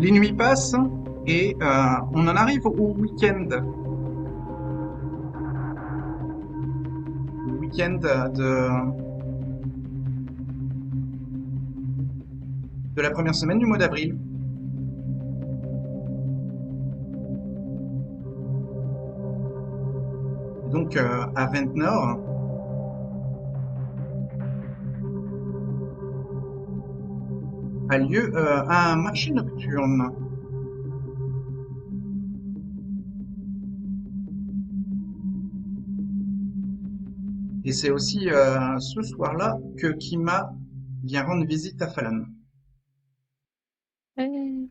Les nuits passent et on en arrive au week-end. Le week-end de la première semaine du mois d'avril. Donc à Ventnor, a lieu un marché nocturne. Et c'est aussi ce soir-là que Kima vient rendre visite à Fallon. Ouais.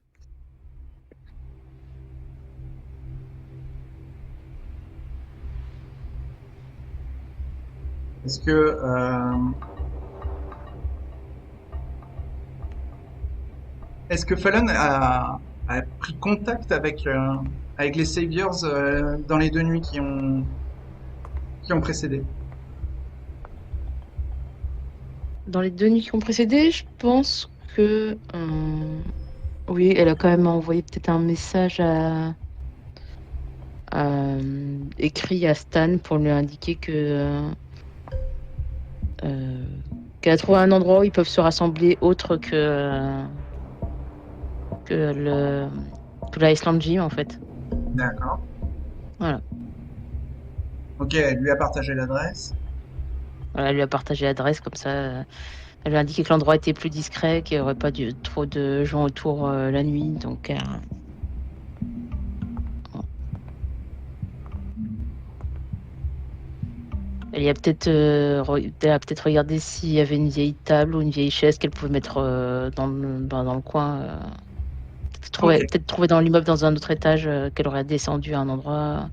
Est-ce que, euh, est-ce que Fallon a pris contact avec les Saviors dans les 2 nuits qui ont précédé? Dans les 2 nuits qui ont précédé, je pense que, oui, elle a quand même envoyé peut-être un message écrit à Stan pour lui indiquer heu, qu'elle a trouvé un endroit où ils peuvent se rassembler autre que le que la Iceland Gym, en fait. D'accord. Voilà. Ok, elle lui a partagé l'adresse. Voilà, elle lui a partagé l'adresse comme ça, elle lui a indiqué que l'endroit était plus discret, qu'il y aurait pas trop de gens autour, la nuit, donc elle a peut-être regardé s'il y avait une vieille table ou une vieille chaise qu'elle pouvait mettre, dans le coin, Ok. peut-être trouver dans l'immeuble dans un autre étage, qu'elle aurait descendu à un endroit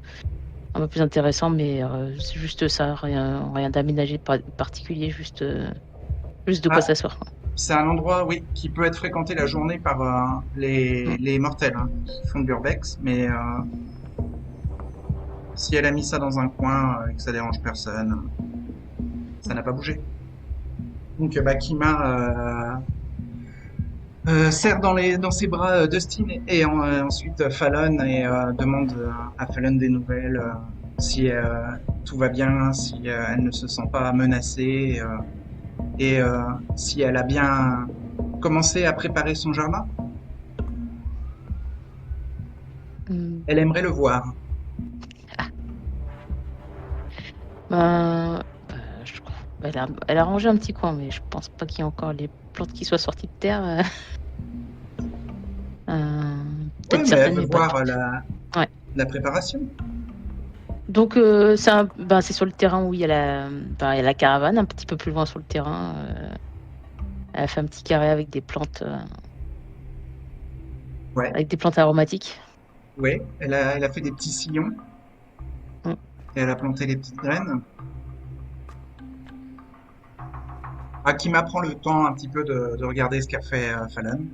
un peu plus intéressant, mais c'est juste ça, rien d'aménagé de particulier, juste de quoi Ah, s'asseoir, quoi. c'est un endroit, oui, qui peut être fréquenté la journée par Mmh. les mortels hein, qui font de l'urbex, mais si elle a mis ça dans un coin et que ça dérange personne, ça n'a pas bougé. Donc Bakima serre dans ses bras Dustin et ensuite Fallon et demande à Fallon des nouvelles, si tout va bien, si elle ne se sent pas menacée et si elle a bien commencé à préparer son jardin. Mmh. Elle aimerait le voir. Ben, je crois elle a rangé un petit coin, mais je pense pas qu'il y ait encore les plantes qui soient sorties de terre, Ouais, peut-être mais elle certaines, veut mais pas voir toutes. Ouais. la préparation. Donc c'est sur le terrain où il y a la caravane, un petit peu plus loin sur le terrain, elle a fait un petit carré Ouais, avec des plantes aromatiques. ouais. Elle a fait des petits sillons Mmh. et elle a planté les petites graines. Ah, qui m'apprend le temps un petit peu de regarder ce qu'a fait Fallon.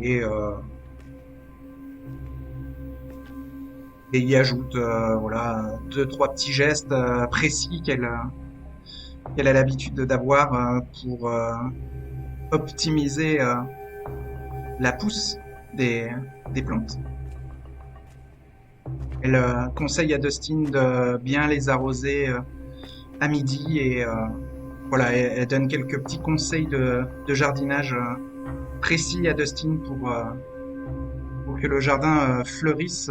Et, euh, et y ajoute voilà, deux, trois petits gestes précis qu'elle a l'habitude d'avoir pour optimiser la pousse des plantes. Elle conseille à Dustin de bien les arroser à midi et voilà, elle donne quelques petits conseils de jardinage précis à Dustin pour que le jardin fleurisse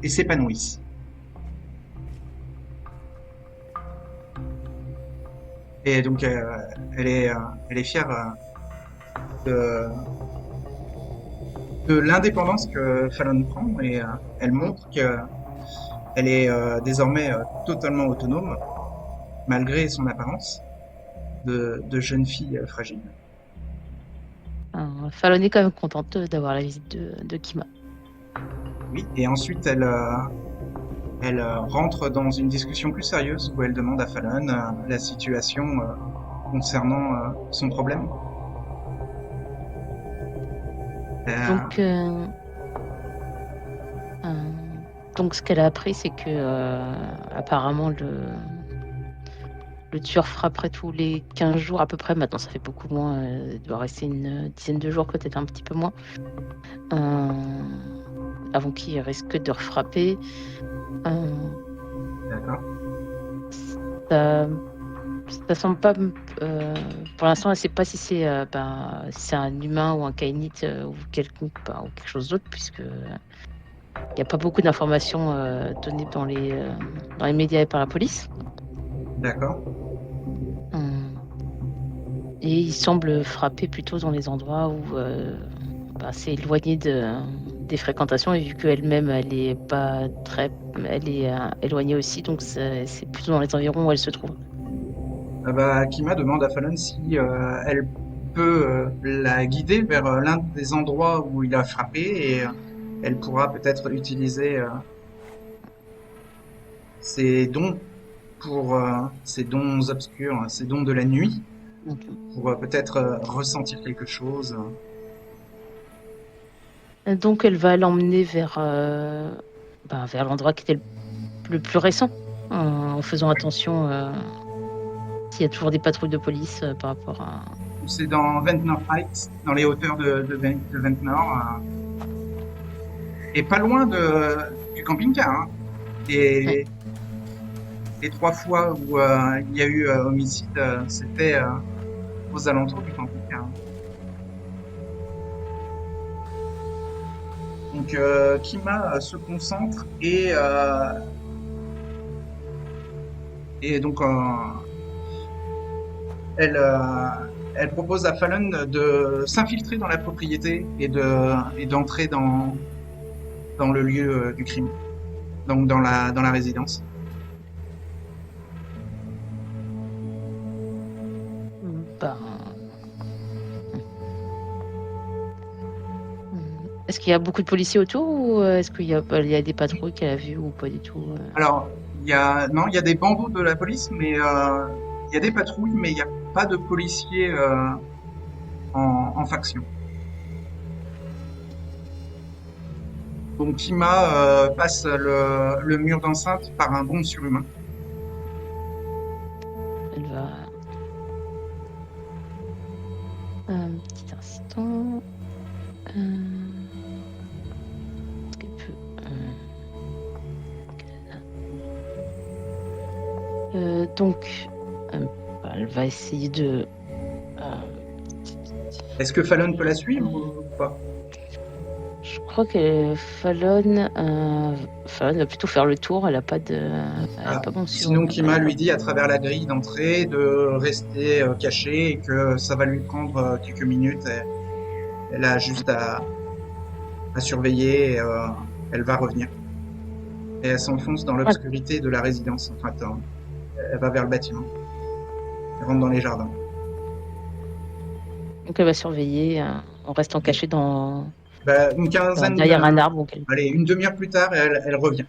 et s'épanouisse. Et donc elle est, euh, elle est fière de, de l'indépendance que Fallon prend et elle Mmh. montre qu'elle est désormais totalement autonome malgré son apparence de jeune fille fragile. Fallon est quand même contente, d'avoir la visite de Kima. Oui, et ensuite elle rentre dans une discussion plus sérieuse où elle demande à Fallon la situation concernant son problème. Donc ce qu'elle a appris, c'est que, apparemment le tueur frapperait tous les 15 jours à peu près. Maintenant, ça fait beaucoup moins. Il doit rester une dizaine de jours, peut-être un petit peu moins. Avant qu'il risque de refrapper. D'accord. Ça semble pas. Pour l'instant, elle ne sait pas si c'est un humain ou un kainite ou quelque chose d'autre, puisque il n'y a pas beaucoup d'informations données dans les médias et par la police. D'accord. Et il semble frapper plutôt dans les endroits où c'est éloigné des fréquentations, et vu qu'elle-même, elle est éloignée aussi, donc c'est plutôt dans les environs où elle se trouve. Kima demande à Fallon si elle peut la guider vers l'un des endroits où il a frappé et elle pourra peut-être utiliser ses dons pour ses dons obscurs, ses dons de la nuit, pour peut-être ressentir quelque chose. Donc elle va l'emmener vers l'endroit qui était le plus récent, en faisant attention s'il y a toujours des patrouilles de police par rapport à... C'est dans Ventnor Heights, dans les hauteurs de Ventnor, et pas loin du camping-car. Hein. Et les 3 fois où il y a eu homicide, c'était aux alentours du camping-car. Donc Kima se concentre et donc elle propose à Fallon de s'infiltrer dans la propriété et d'entrer dans le lieu du crime, donc dans la résidence. Est-ce qu'il y a beaucoup de policiers autour, ou est-ce qu'il y a des patrouilles qu'elle a vues ou pas du tout Alors, il y a des bandeaux de la police, mais il y a des patrouilles, mais il n'y a pas de policiers en faction. Donc Kima passe le mur d'enceinte par un bond surhumain. Elle va... Un petit instant... Est-ce qu'elle peut... donc, elle va essayer de... Est-ce que Fallon peut la suivre ou pas? Je crois que Fallon va plutôt faire le tour. Elle n'a pas de... pas bon Sinon, Kima lui dit à travers la grille d'entrée de rester cachée et que ça va lui prendre quelques minutes. Elle a juste à surveiller et elle va revenir. Et elle s'enfonce dans l'obscurité de la résidence. En fait, elle va vers le bâtiment. Elle rentre dans les jardins. Donc elle va surveiller en restant cachée une quinzaine derrière un arbre. Allez, une demi-heure plus tard, elle revient.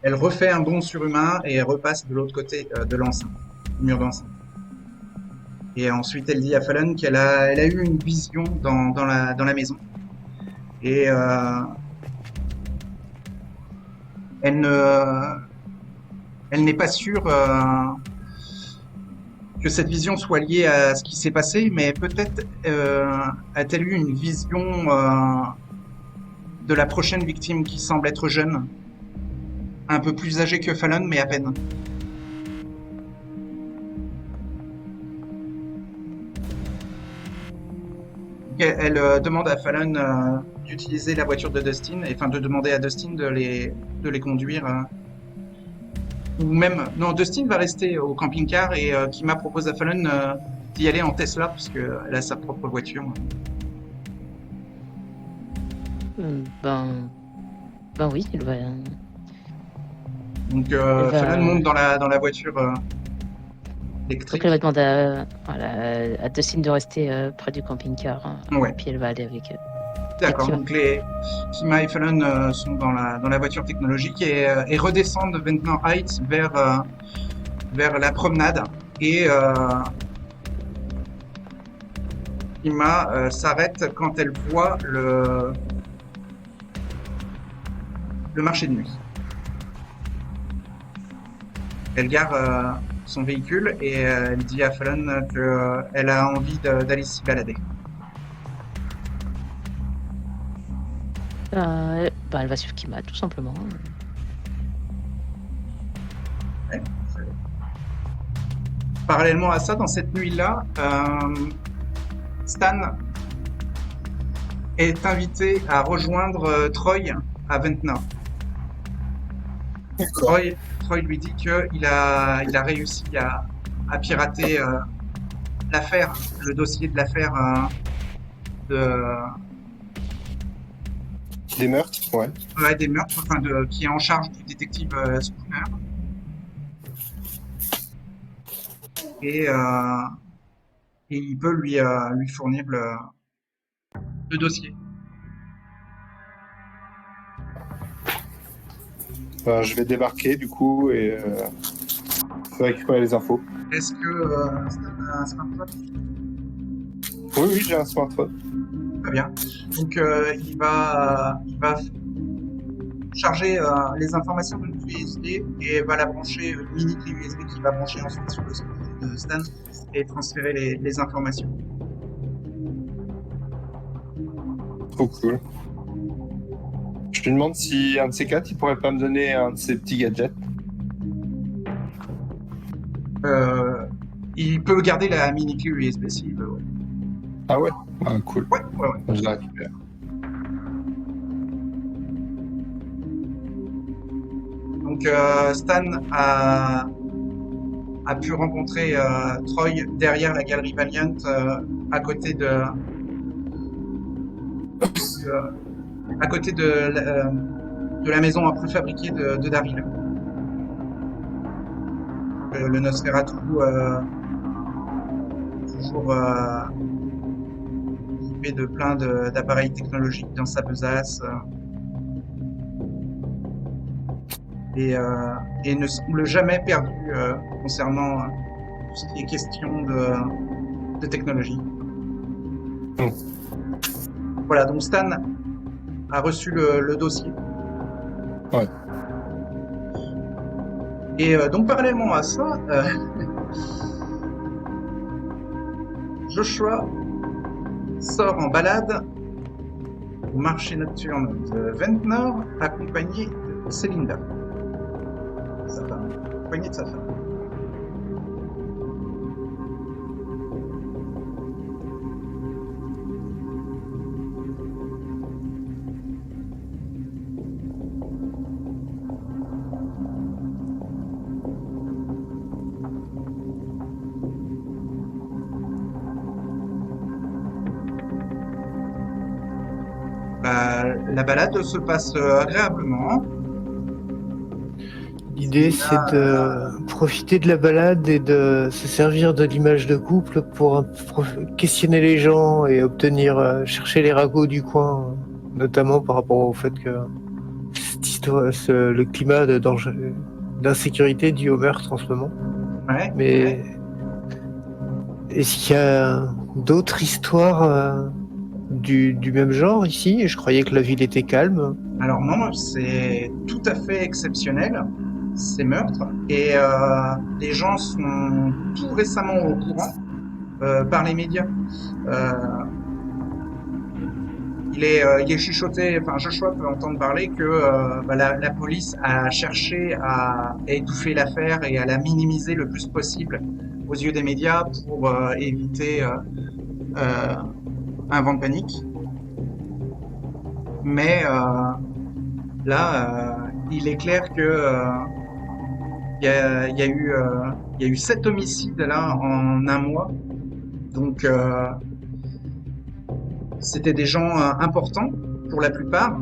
Elle refait un bond surhumain et elle repasse de l'autre côté de l'enceinte, du mur d'enceinte. Et ensuite, elle dit à Fallon qu'elle a eu une vision dans la maison. Et elle n'est pas sûre que cette vision soit liée à ce qui s'est passé, mais peut-être a-t-elle eu une vision de la prochaine victime qui semble être jeune, un peu plus âgée que Fallon, mais à peine. Elle demande à Fallon d'utiliser la voiture de Dustin, enfin de demander à Dustin de les conduire. Ou même, non, Dustin va rester au camping-car et Kima propose à Fallon d'y aller en Tesla parce qu'elle a sa propre voiture. Oui, il va. Donc Fallon monte dans la voiture électrique. Donc elle va demander à Dustin de rester près du camping-car. Ouais. Et puis elle va aller avec eux. D'accord, donc Kima et Fallon sont dans la voiture technologique et redescendent de Ventnor Heights vers la promenade. Et Kima s'arrête quand elle voit le marché de nuit. Elle gare son véhicule et elle dit à Fallon qu'elle a envie d'aller s'y balader. Elle va suivre Kima, tout simplement. Ouais. Parallèlement à ça, dans cette nuit-là, Stan est invité à rejoindre Troy à Ventnor. D'accord. Troy lui dit qu'il a réussi à pirater l'affaire, le dossier de l'affaire Des meurtres, ouais. des meurtres, qui est en charge du détective Spooner. Et il peut lui fournir le dossier. Je vais débarquer du coup et récupérer les infos. Est-ce que Stan a un smartphone? Oui, j'ai un smartphone. Très bien. Donc il va charger les informations d'une clé USB et va la brancher, une mini clé USB qui va brancher ensuite sur le smartphone de Stan et transférer les informations. Trop cool. Je lui demande si un de ces quatre, il pourrait pas me donner un de ces petits gadgets. Il peut garder la mini clé USB s'il veut. Ouais. Ah ouais? Ah cool. Ouais. Je la récupère. Donc Stan a pu rencontrer Troy derrière la galerie Valiant, à côté de la maison préfabriquée de Daryl. Le Nosferatu toujours équipé de plein d'appareils technologiques dans sa besace. Et ne semble jamais perdu concernant tout ce qui est question de technologie. Voilà, donc Stan a reçu le dossier. Ouais. Et donc parallèlement à ça, Joshua sort en balade au marché nocturne de Ventnor, accompagné de Célinda, sa femme, accompagné de sa femme. La balade se passe agréablement. L'idée, c'est de profiter de la balade et de se servir de l'image de couple pour questionner les gens et obtenir, chercher les ragots du coin, notamment par rapport au fait que cette histoire, le climat de danger, d'insécurité dû au meurtre en ce moment. Ouais. Mais est-ce qu'il y a d'autres histoires du même genre ici? Je croyais que la ville était calme. Alors non, c'est tout à fait exceptionnel, ces meurtres, et les gens sont tout récemment au courant par les médias. Il est chuchoté, enfin Joshua peut entendre parler que la police a cherché à étouffer l'affaire et à la minimiser le plus possible aux yeux des médias pour éviter un vent de panique. Mais là, il est clair que il y a eu 7 homicides là en un mois. Donc c'était des gens importants pour la plupart.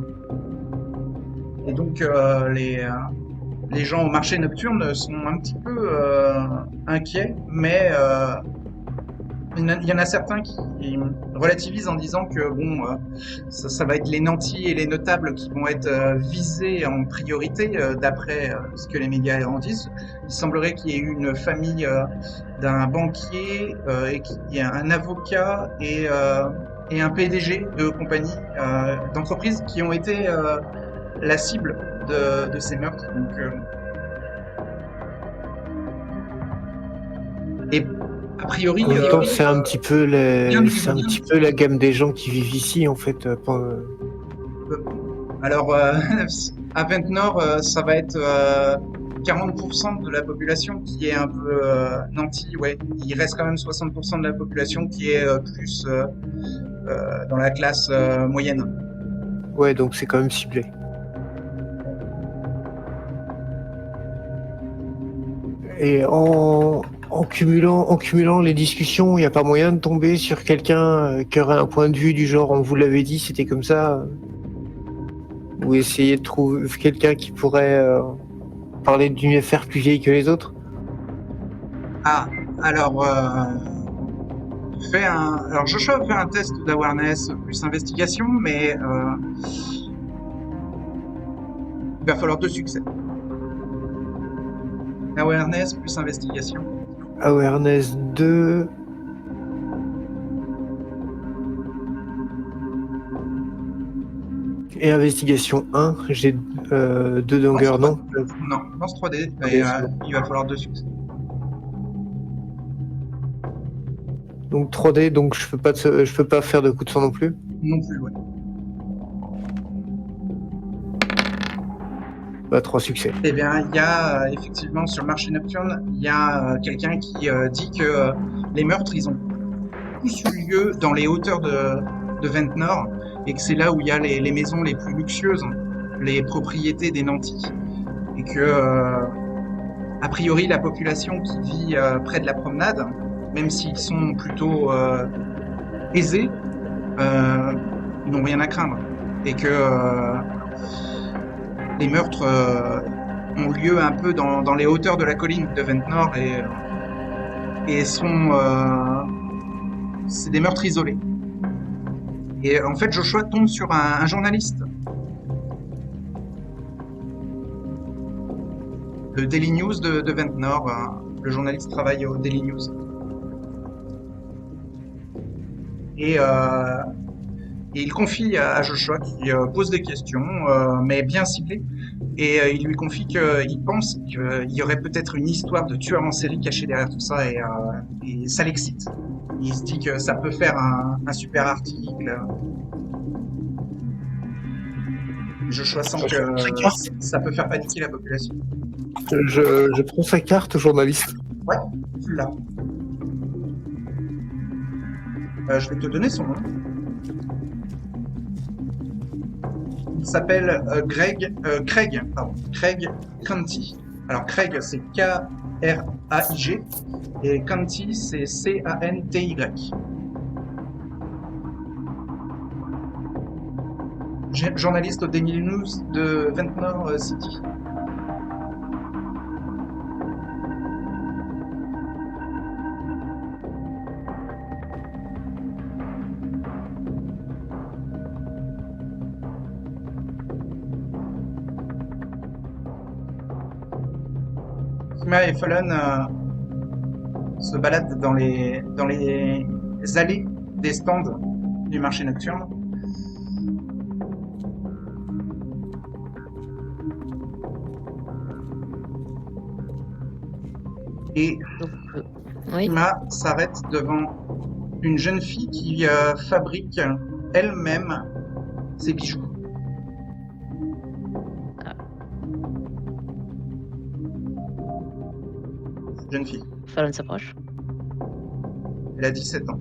Et donc les gens au marché nocturne sont un petit peu inquiets, mais il y en a certains qui relativisent en disant que bon, ça va être les nantis et les notables qui vont être visés en priorité, d'après ce que les médias en disent. Il semblerait qu'il y ait eu une famille d'un banquier et qu'il y a un avocat et un PDG de compagnie, d'entreprise qui ont été la cible de ces meurtres. Donc Et a priori, En même temps, c'est un petit peu bien du c'est un monde. petit peu la gamme des gens qui vivent ici, en fait. Alors, à Ventnor, ça va être 40% de la population qui est un peu nantie, ouais. Il reste quand même 60% de la population qui est plus dans la classe moyenne. Ouais, donc c'est quand même ciblé. Et en cumulant les discussions, il n'y a pas moyen de tomber sur quelqu'un qui aurait un point de vue du genre on vous l'avait dit, c'était comme ça. Ou essayer de trouver quelqu'un qui pourrait parler d'une affaire plus vieille que les autres. Ah, alors, alors Joshua fait un test d'awareness plus investigation, mais il va falloir 2 succès. Awareness plus investigation. Awareness 2. Et investigation 1, j'ai 2 de longueur, non? Non, lance 3D, Ok, et c'est bon. il va falloir 2 succès. Donc 3D, donc je peux pas faire de coup de sang non plus. Non plus, ouais. Bah 3 succès. Eh bien, il y a effectivement sur le marché nocturne, il y a quelqu'un qui dit que les meurtres, ils ont tous eu lieu dans les hauteurs de Ventnor, et que c'est là où il y a les maisons les plus luxueuses, les propriétés des nantis, et que a priori la population qui vit près de la promenade, même s'ils sont plutôt aisés, ils n'ont rien à craindre, et que les meurtres ont lieu un peu dans les hauteurs de la colline de Ventnor et sont c'est des meurtres isolés. Et en fait, Joshua tombe sur un journaliste. Le Daily News de Ventnor. Le journaliste travaille au Daily News. Et il confie à Joshua qui pose des questions, mais bien ciblées. Et il lui confie qu'il pense qu'il y aurait peut-être une histoire de tueur en série cachée derrière tout ça, et ça l'excite. Il se dit que ça peut faire un super article. Joshua sent que ça peut faire paniquer la population. Je prends sa carte, journaliste. Ouais, tu l'as. Je vais te donner son nom. Il s'appelle Craig Canty. Alors Craig, c'est K-R-A-I-G, et Canty, c'est C-A-N-T-Y. Journaliste au Daily News de Ventnor City. Kima et Fallen se baladent dans les allées des stands du marché nocturne. Et Oui. Kima s'arrête devant une jeune fille qui fabrique elle-même ses bijoux. Jeune fille. Fallon s'approche. Elle a 17 ans.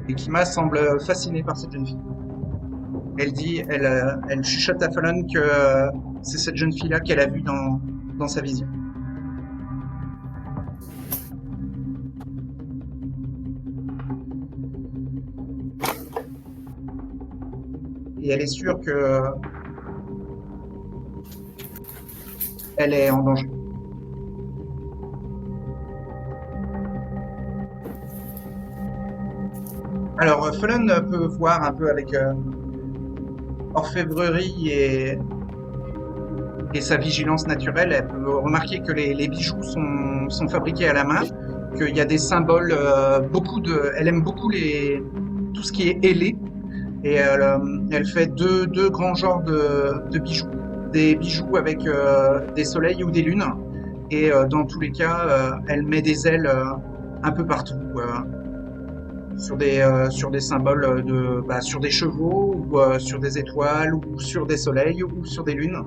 Et Kima semble fascinée par cette jeune fille. Elle dit, elle chuchote à Fallon que c'est cette jeune fille-là qu'elle a vue dans sa vision. Et elle est sûre que elle est en danger. Alors, Fallon peut voir un peu avec orfèvrerie et sa vigilance naturelle. Elle peut remarquer que les bijoux sont fabriqués à la main, qu'il y a des symboles, elle aime beaucoup tout ce qui est ailé, et elle fait deux grands genres de bijoux. Des bijoux avec des soleils ou des lunes, Et dans tous les cas, elle met des ailes un peu partout, sur des symboles sur des chevaux, ou sur des étoiles, ou sur des soleils, ou sur des lunes.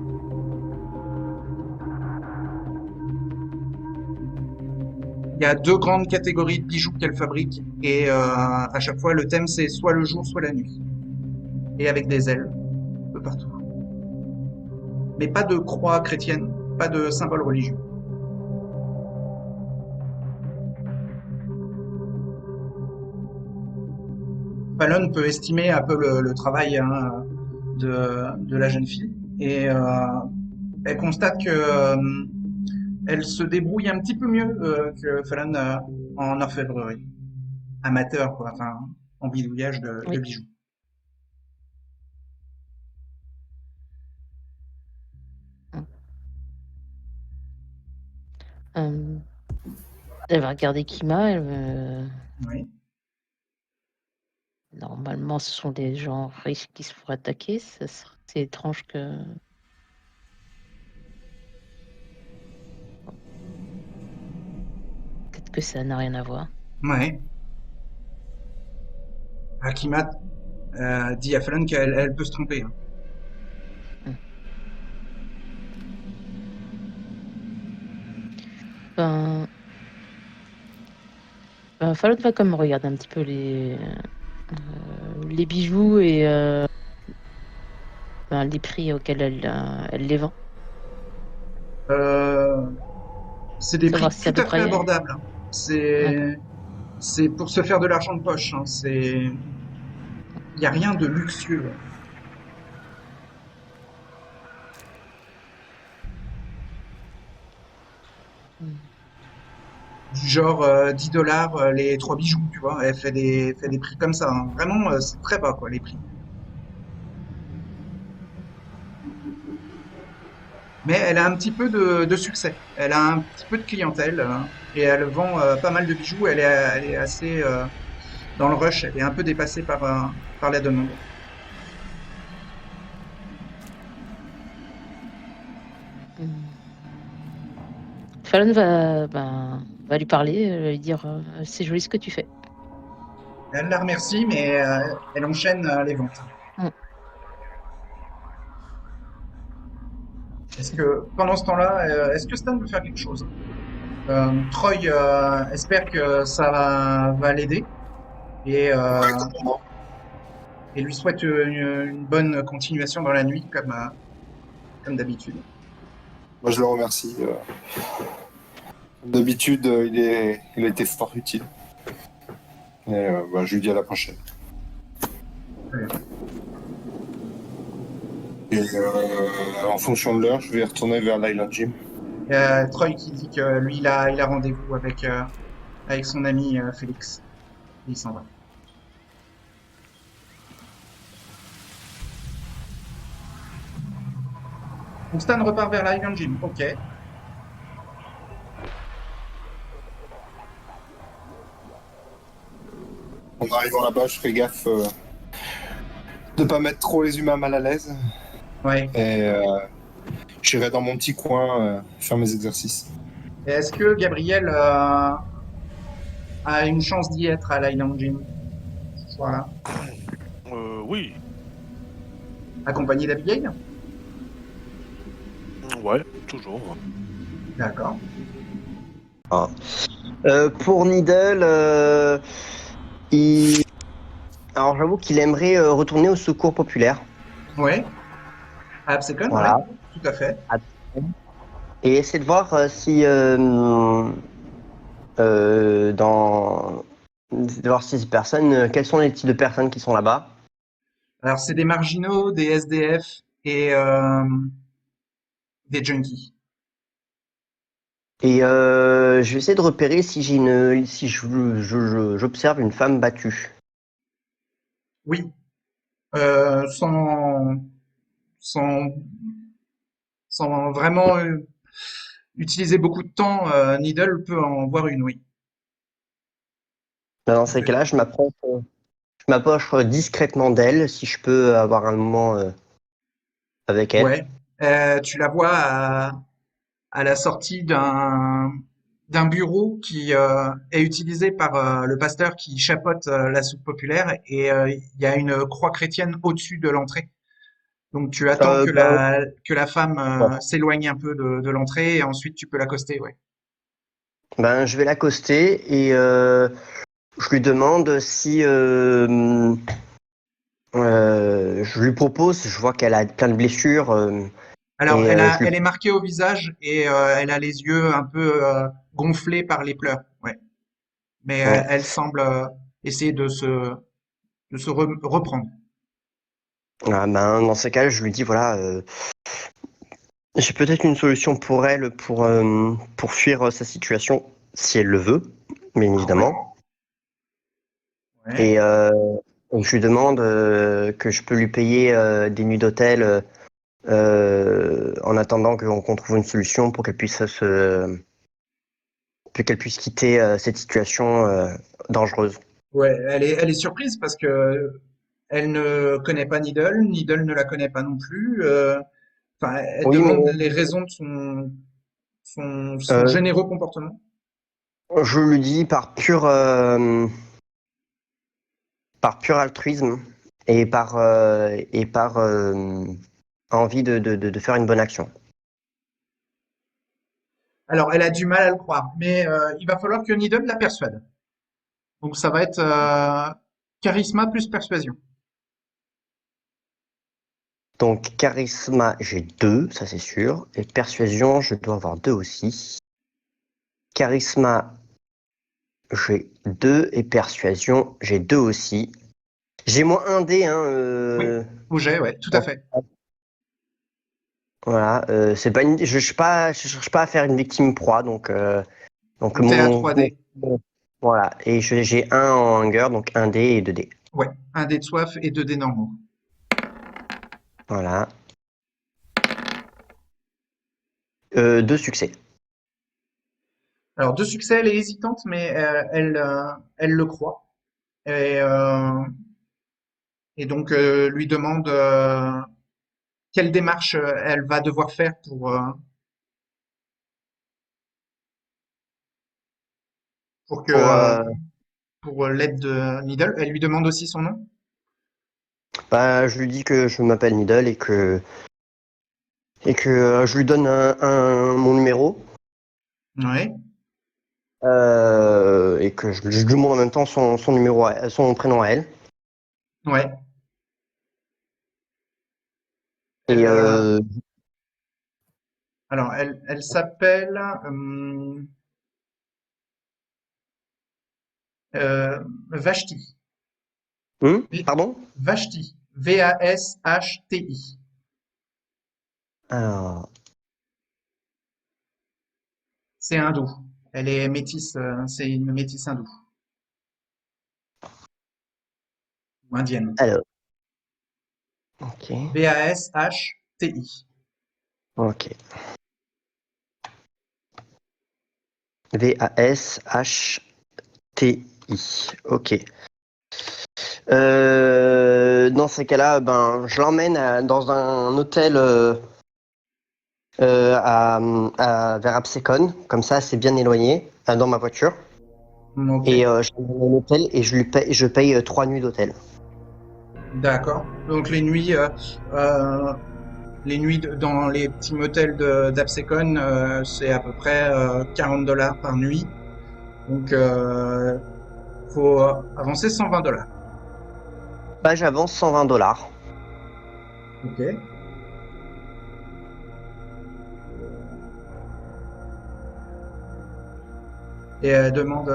Il y a deux grandes catégories de bijoux qu'elle fabrique, et à chaque fois, le thème, c'est soit le jour, soit la nuit. Et avec des ailes, un peu partout. Mais pas de croix chrétienne, pas de symbole religieux. Fallon peut estimer un peu le travail, hein, de la jeune fille, et elle constate que elle se débrouille un petit peu mieux que Fallon en orfèvrerie. Amateur, quoi, enfin, en bidouillage de Oui. bijoux. Euh, Elle va regarder Kima. Oui. Normalement, ce sont des gens riches qui se font attaquer. C'est étrange que. Peut-être que ça n'a rien à voir. Ouais. Akima dit à Fallon qu'elle peut se tromper, hein. Ben, Fallon va quand même regarder un petit peu les bijoux et les prix auxquels elle les vend. C'est des Savoir prix si c'est tout à peu à fait près. abordables, hein. D'accord. C'est pour se faire de l'argent de poche, hein. Il n'y a rien de luxueux. Du genre 10 dollars les trois bijoux, tu vois. Elle fait des prix comme ça, hein. Vraiment, c'est très bas, quoi, les prix. Mais elle a un petit peu de succès. Elle a un petit peu de clientèle, hein, et elle vend pas mal de bijoux. Elle est assez dans le rush. Elle est un peu dépassée par la demande. Fallon va lui parler, lui dire c'est joli ce que tu fais. Elle la remercie, mais elle enchaîne les ventes. Mm. Est-ce que pendant ce temps-là, est-ce que Stan veut faire quelque chose? Troy espère que ça va l'aider, et, et lui souhaite une bonne continuation dans la nuit, comme d'habitude. Moi, je le remercie. Comme d'habitude, il a été fort utile. Et je lui dis à la prochaine. Très bien. Et en fonction de l'heure, je vais retourner vers l'Island Gym. Troy qui dit que lui, il a rendez-vous avec son ami Félix. Et il s'en va. Donc Stan repart vers l'Island Gym. Ok. En arrivant là-bas, je fais gaffe de pas mettre trop les humains mal à l'aise. Ouais. Et j'irai dans mon petit coin faire mes exercices. Et est-ce que Gabriel a une chance d'y être à l'Island Gym ce soir-là, Oui. accompagné d'Abigail? Ouais, toujours. D'accord. Ah. Pour Needle, alors j'avoue qu'il aimerait retourner au secours populaire. Ouais. À Absecon, Voilà. ouais, tout à fait. Et essayer de voir si de voir si ces personnes, quels sont les types de personnes qui sont là-bas. Alors, c'est des marginaux, des SDF et des junkies. Et je vais essayer de repérer si j'observe une femme battue. Oui. Sans, sans, sans vraiment utiliser beaucoup de temps, Needle peut en voir une, oui. Dans ces cas-là, je m'approche discrètement d'elle si je peux avoir un moment avec elle. Ouais. Tu la vois à la sortie d'un bureau qui est utilisé par le pasteur qui chapeaute la soupe populaire et il y a une croix chrétienne au-dessus de l'entrée. Donc tu attends que la femme s'éloigne un peu de l'entrée et ensuite tu peux l'accoster, ouais. Ben, je vais l'accoster et je lui demande si je lui propose, je vois qu'elle a plein de blessures. Alors Et, je lui- elle est marquée au visage et elle a les yeux un peu gonflés par les pleurs, ouais. Mais Ouais. elle semble essayer de se reprendre. Ah, ben, dans ces cas, je lui dis voilà, j'ai peut-être une solution pour elle pour fuir sa situation, si elle le veut, bien évidemment. Ouais. Et je lui demande que je peux lui payer des nuits d'hôtel en attendant qu'on trouve une solution pour qu'elle puisse quitter cette situation dangereuse. Ouais, elle est surprise parce que elle ne connaît pas Needle, Needle ne la connaît pas non plus. Enfin, elle Oui, mais demande les raisons de son euh, généreux comportement. je lui dis par pur altruisme et par envie de faire une bonne action. Alors, elle a du mal à le croire, mais il va falloir que Needle la persuade. Donc, ça va être charisme plus persuasion. Donc charisme, j'ai 2, ça c'est sûr. Et persuasion, je dois avoir 2 aussi. Charisme, j'ai 2 et persuasion, j'ai 2 aussi. J'ai moins un dé, hein. Oui, bouger, ouais, tout à fait. Voilà, c'est pas je cherche pas à faire une victime proie, donc Donc, t'es à 3D. voilà. Et j'ai un en hunger, donc un dé et 2 dés. Ouais, un dé de soif et 2 dés normaux. Voilà. 2 succès. Alors, 2 succès, elle est hésitante, mais elle le croit. Et, et donc, lui demande quelle démarche elle va devoir faire pour que Pour, pour l'aide de Needle. Elle lui demande aussi son nom. bah, je lui dis que je m'appelle Needle et que je lui donne mon numéro. Oui, Et que je lui demande en même temps son numéro, son prénom à elle. ouais. Et Alors, elle s'appelle Vashti. pardon? Vashti. Vashti. Alors, C'est hindou. Elle est métisse, c'est une métisse hindoue. Ou indienne. ok, Vashti. ok. Vashti, ok. Dans ces cas-là, ben, je l'emmène dans un hôtel vers Absecon, comme ça c'est bien éloigné, dans ma voiture. Ok, Et je l'emmène à l'hôtel et je paye 3 nuits d'hôtel. d'accord. Donc les nuits dans les petits motels d'Absecon, c'est à peu près $40 par nuit. Donc faut avancer $120. Bah, j'avance $120. Ok. Et elle demande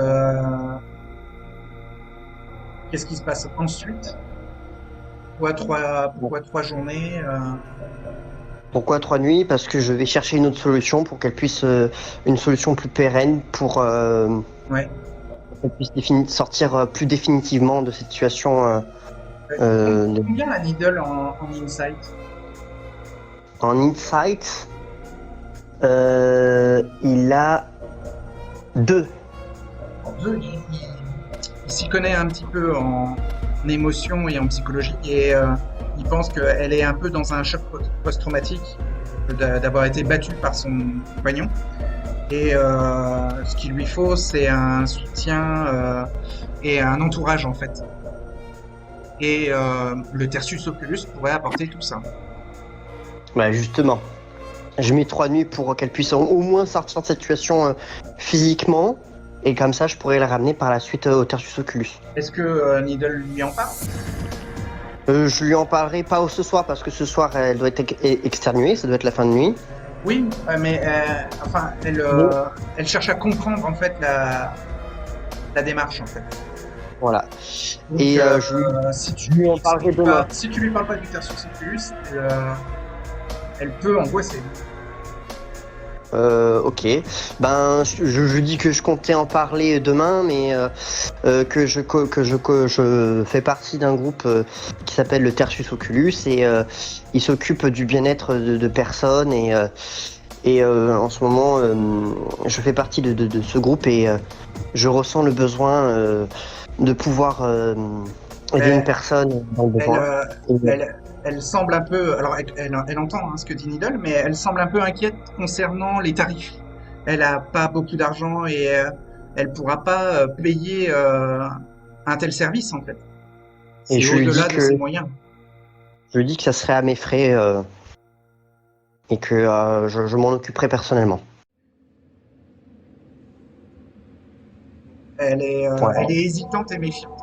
qu'est-ce qui se passe ensuite? Pourquoi 3 journées Pourquoi 3 nuits? Parce que je vais chercher une autre solution pour qu'elle puisse, une solution plus pérenne pour Ouais. qu'elle puisse sortir plus définitivement de cette situation. Combien la Needle en insight? En insight, il a 2. Il s'y connaît un petit peu en émotion et en psychologie et il pense qu'elle est un peu dans un choc post-traumatique. d'avoir été battu par son compagnon. Et ce qu'il lui faut, c'est un soutien et un entourage en fait. Et le Tertius Oculus pourrait apporter tout ça. Bah justement, je mets 3 nuits pour qu'elle puisse au moins sortir de cette situation physiquement, et comme ça je pourrais la ramener par la suite au Tertius Oculus. Est-ce que Needle lui en parle? Je lui en parlerai pas ce soir parce que ce soir elle doit être externuée, ça doit être la fin de nuit. Oui, mais enfin, elle cherche à comprendre en fait la démarche en fait. Voilà. Donc, Et si tu lui en parlerai demain. si tu lui parles pas du Tertius Oculus, elle peut angoisser. Ok. Ben, je dis que je comptais en parler demain, mais que je fais partie d'un groupe qui s'appelle le Tertius Oculus et il s'occupe du bien-être de personnes et en ce moment je fais partie de ce groupe et je ressens le besoin de pouvoir aider une personne dans le besoin. Elle semble un peu, alors elle entend hein, ce que dit Needle, mais elle semble un peu inquiète concernant les tarifs. Elle a pas beaucoup d'argent et elle pourra pas payer un tel service en fait. Et C'est au-delà de ses moyens. je lui dis que ça serait à mes frais et que je m'en occuperai personnellement. Voilà. Elle est hésitante et méfiante.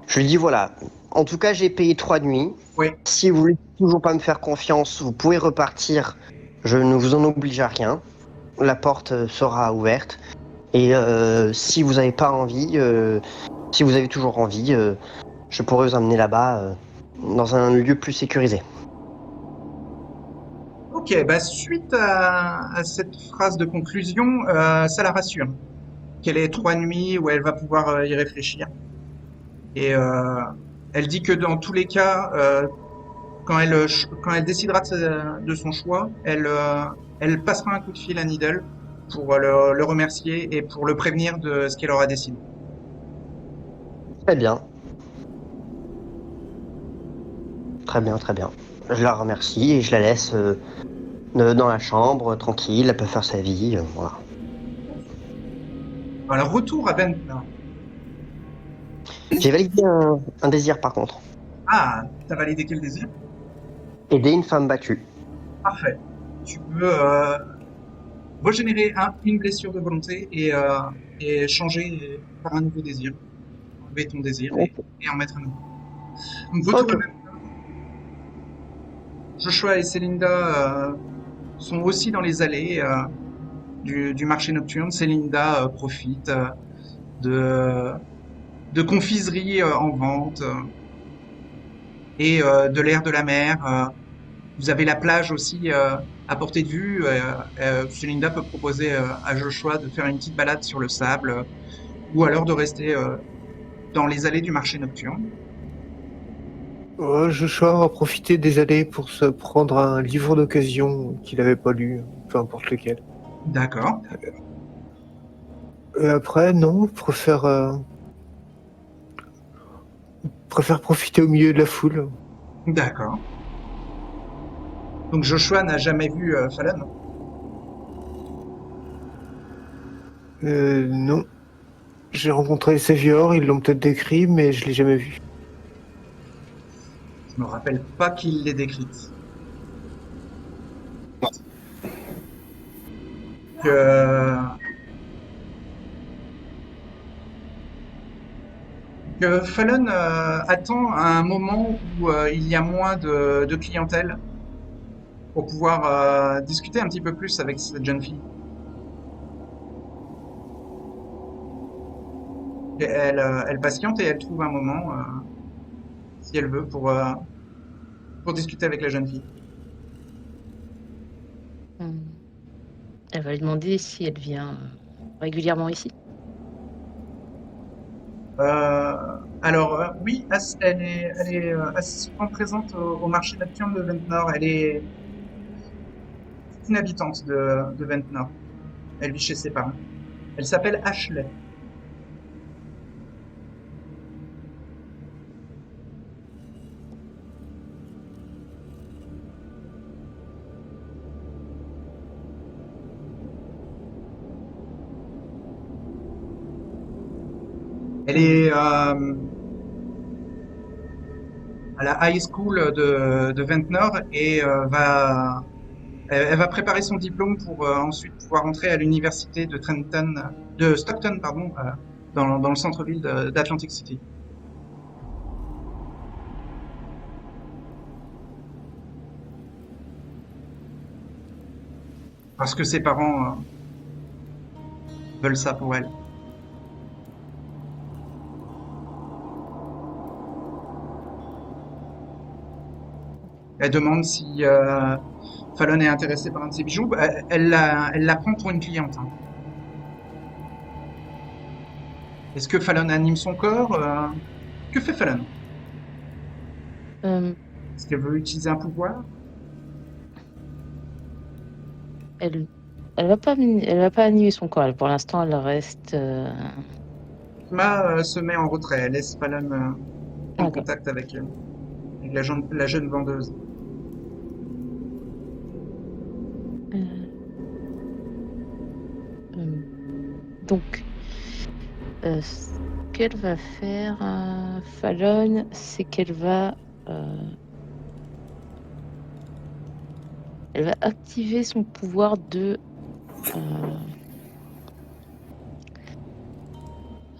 Je lui dis voilà, en tout cas j'ai payé 3 nuits. Oui, Si vous voulez toujours pas me faire confiance, vous pouvez repartir. Je ne vous en oblige à rien. La porte sera ouverte. Et si vous n'avez pas envie, si vous avez toujours envie, je pourrais vous emmener là-bas dans un lieu plus sécurisé. ok, bah suite à cette phrase de conclusion, ça la rassure. Qu'elle ait 3 nuits où elle va pouvoir y réfléchir. Et elle dit que dans tous les cas, quand elle décidera de son choix, elle passera un coup de fil à Needle pour le remercier et pour le prévenir de ce qu'elle aura décidé. Très bien. Très bien, très bien. Je la remercie et je la laisse dans la chambre, tranquille, elle peut faire sa vie, voilà. Alors, retour à Ventnor. J'ai validé un désir par contre. Ah, t'as validé quel désir? Aider une femme battue. Parfait. Tu peux régénérer une blessure de volonté et changer par un nouveau désir. Enlever ton désir et en mettre un nouveau. Donc, retour Ok. à Ventnor. Joshua et Célinda sont aussi dans les allées du marché nocturne. Célinda profite de, de confiseries en vente et de l'air de la mer. Vous avez la plage aussi à portée de vue. Célinda peut proposer à Joshua de faire une petite balade sur le sable ou alors de rester dans les allées du marché nocturne. Joshua va profiter des allées pour se prendre un livre d'occasion qu'il n'avait pas lu, peu importe lequel. D'accord. Et après, non, préfère profiter au milieu de la foule. D'accord. Donc Joshua n'a jamais vu Fallon. Non. J'ai rencontré Savior, ils l'ont peut-être décrit, mais je l'ai jamais vu. Je me rappelle pas qu'il l'ait décrite. Que Fallon attend un moment où il y a moins de clientèle pour pouvoir discuter un petit peu plus avec cette jeune fille. Et elle patiente et elle trouve un moment, si elle veut, pour discuter avec la jeune fille. Elle va lui demander si elle vient régulièrement ici. Alors, oui, elle est assez souvent présente au marché nocturne de Ventnor. Elle est une habitante de Ventnor. Elle vit chez ses parents. Elle s'appelle Ashley. Elle est à la high school de Ventnor et elle va préparer son diplôme pour ensuite pouvoir entrer à l'université de Stockton, pardon, dans le centre-ville d'Atlantic City. Parce que ses parents veulent ça pour elle. Elle demande si Fallon est intéressé par un de ses bijoux. Elle la prend pour une cliente, hein. Est-ce que Fallon anime son corps? Que fait Fallon? Euh, Est-ce qu'elle veut utiliser un pouvoir? elle, elle va pas animer son corps. Pour l'instant, elle reste. Ma se met en retrait. Elle laisse Fallon prendre D'accord. contact avec la jeune vendeuse. Euh, euh, donc, ce qu'elle va faire, Fallon, c'est qu'elle va activer son pouvoir de.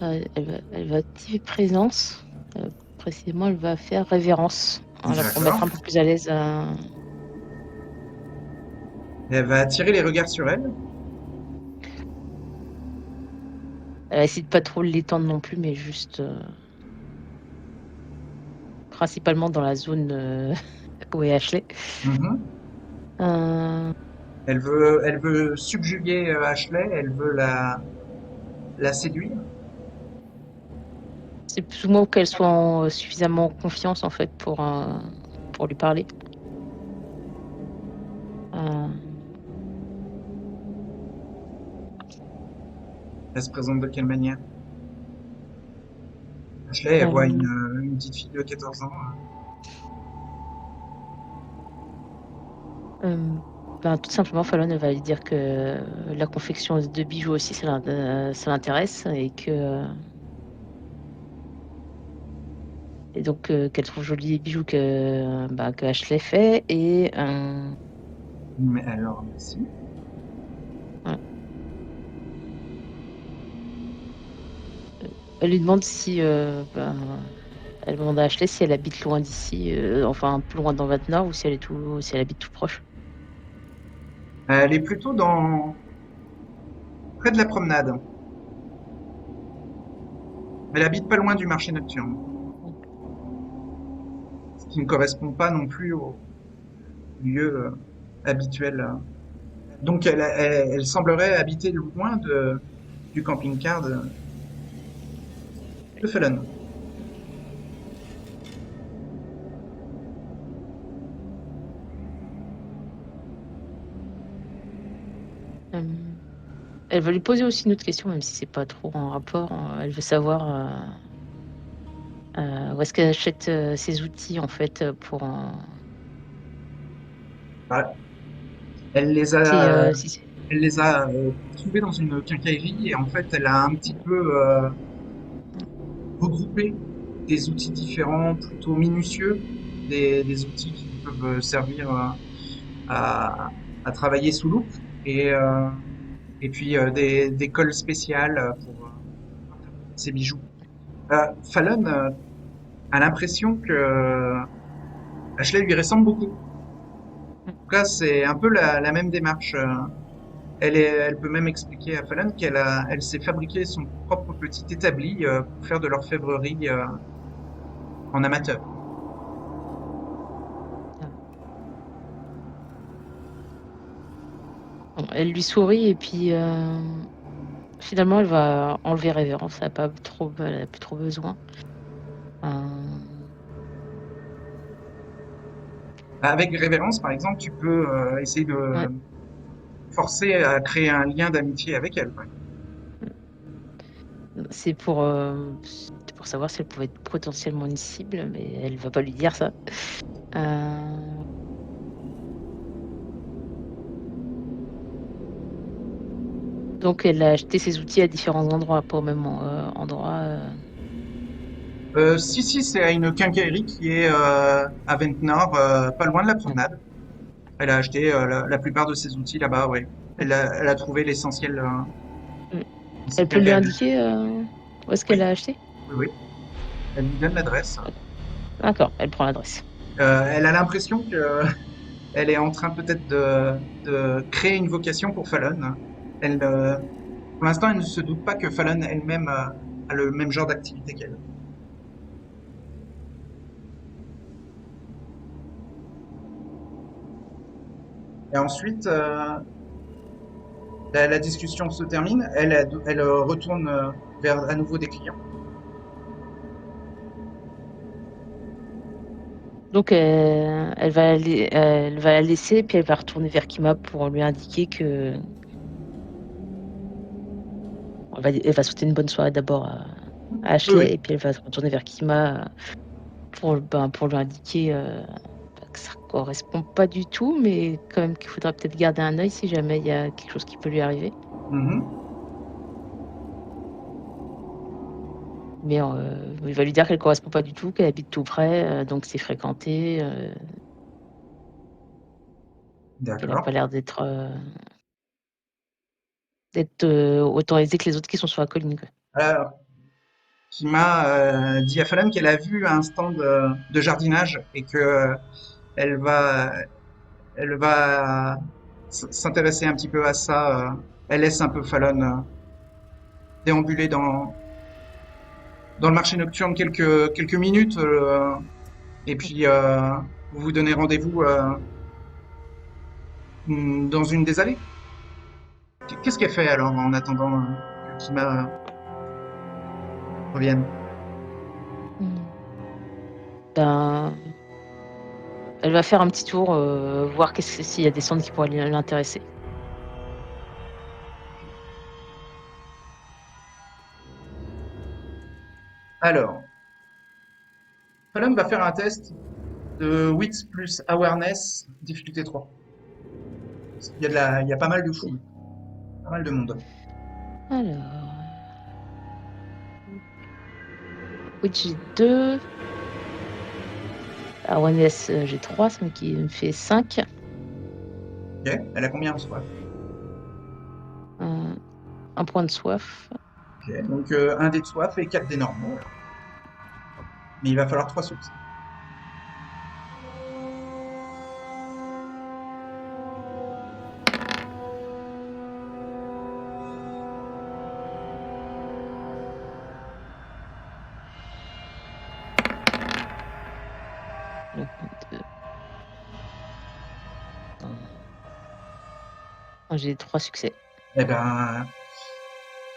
Elle va activer présence. Précisément, elle va faire révérence. Voilà, pour D'accord. mettre un peu plus à l'aise. Et elle va attirer les regards sur elle. Elle va essayer de pas trop l'étendre non plus, mais juste. Principalement dans la zone où est Ashley. Mhm. Euh, Elle veut subjuguer Ashley. Elle veut la séduire. c'est plus ou moins qu'elle soit suffisamment en confiance en fait pour lui parler. Elle se présente de quelle manière? Ashley, elle voit une petite fille de 14 ans. Tout simplement, Fallon elle va lui dire que la confection de bijoux aussi, ça l'intéresse et donc qu'elle trouve jolis les bijoux que Ashley fait et Mais alors, merci. ouais. Elle lui demande si elle demande à Ashley si elle habite loin d'ici, enfin plus loin dans Vatnor ou si elle habite tout proche. Elle est plutôt près de la promenade. Elle habite pas loin du marché nocturne. Ce qui ne correspond pas non plus au lieu habituel. Donc elle semblerait habiter loin du camping-car de Fallon. Euh, Elle va lui poser aussi une autre question, même si c'est pas trop en rapport. Elle veut savoir où est-ce qu'elle achète ses outils en fait pour. Voilà. Elle les Si, a, si, elle les a trouvés dans une quincaillerie et en fait elle a un petit peu regroupé des outils différents, plutôt minutieux, des outils qui peuvent servir à, à travailler sous loupe et puis des colles spéciales pour ces bijoux. Fallon a l'impression que Ashley lui ressemble beaucoup. En tout cas, c'est un peu la même démarche. Elle peut même expliquer à Fallon elle s'est fabriqué son propre petit établi pour faire de l'orfèvrerie en amateur. elle lui sourit et puis finalement elle va enlever révérence. Elle a plus trop besoin. Avec révérence, par exemple, tu peux essayer de Ouais. forcer à créer un lien d'amitié avec elle. Ouais. C'est pour savoir si elle pouvait être potentiellement une cible, mais elle va pas lui dire ça. Donc elle a acheté ses outils à différents endroits, pas au même endroit. Si, c'est à une quincaillerie qui est à Ventnor, pas loin de la promenade. Elle a acheté la plupart de ses outils là-bas, ouais. Elle a trouvé l'essentiel. Elle peut lui indiquer où est-ce qu'elle Oui. a acheté? Oui, oui. Elle lui donne l'adresse. D'accord, elle prend l'adresse. Elle a l'impression que elle est en train peut-être de créer une vocation pour Fallon. Pour l'instant, elle ne se doute pas que Fallon elle-même a le même genre d'activité qu'elle. Et ensuite, la discussion se termine. Elle retourne vers à nouveau des clients. Donc elle va la laisser, puis elle va retourner vers Kima pour lui indiquer que elle va souhaiter une bonne soirée d'abord à Ashley, Oui, oui. et puis elle va se retourner vers Kima pour lui indiquer que ça correspond pas du tout, mais quand même qu'il faudra peut-être garder un œil si jamais il y a quelque chose qui peut lui arriver. Mhm. Mais il va lui dire qu'elle correspond pas du tout, qu'elle habite tout près, donc c'est fréquenté, qu'elle n'a D'accord. pas l'air d'être autant aisée que les autres qui sont sur la colline, quoi. Alors, qui m'a dit à Fallon qu'elle a vu un stand de jardinage et que elle va, elle va s'intéresser un petit peu à ça. Elle laisse un peu Fallon déambuler dans le marché nocturne quelques minutes et puis vous vous donnez rendez-vous dans une des allées. Qu'est-ce qu'elle fait alors en attendant que Kima revienne? Ben, elle va faire un petit tour, voir s'il y a des stands qui pourraient l'intéresser. Alors, Fallon va faire un test de Wits plus Awareness, difficulté 3. Il y a pas mal de fouilles, pas mal de monde. Alors, Witch j'ai 2, Awareness j'ai 3, ce qui me fait 5. Ok, elle a combien en soif? Un point de soif. Ok, donc un dé de soif et 4 dés normaux. Alors. Mais il va falloir 3 succès. Donc, 2. J'ai 3 succès. Eh ben,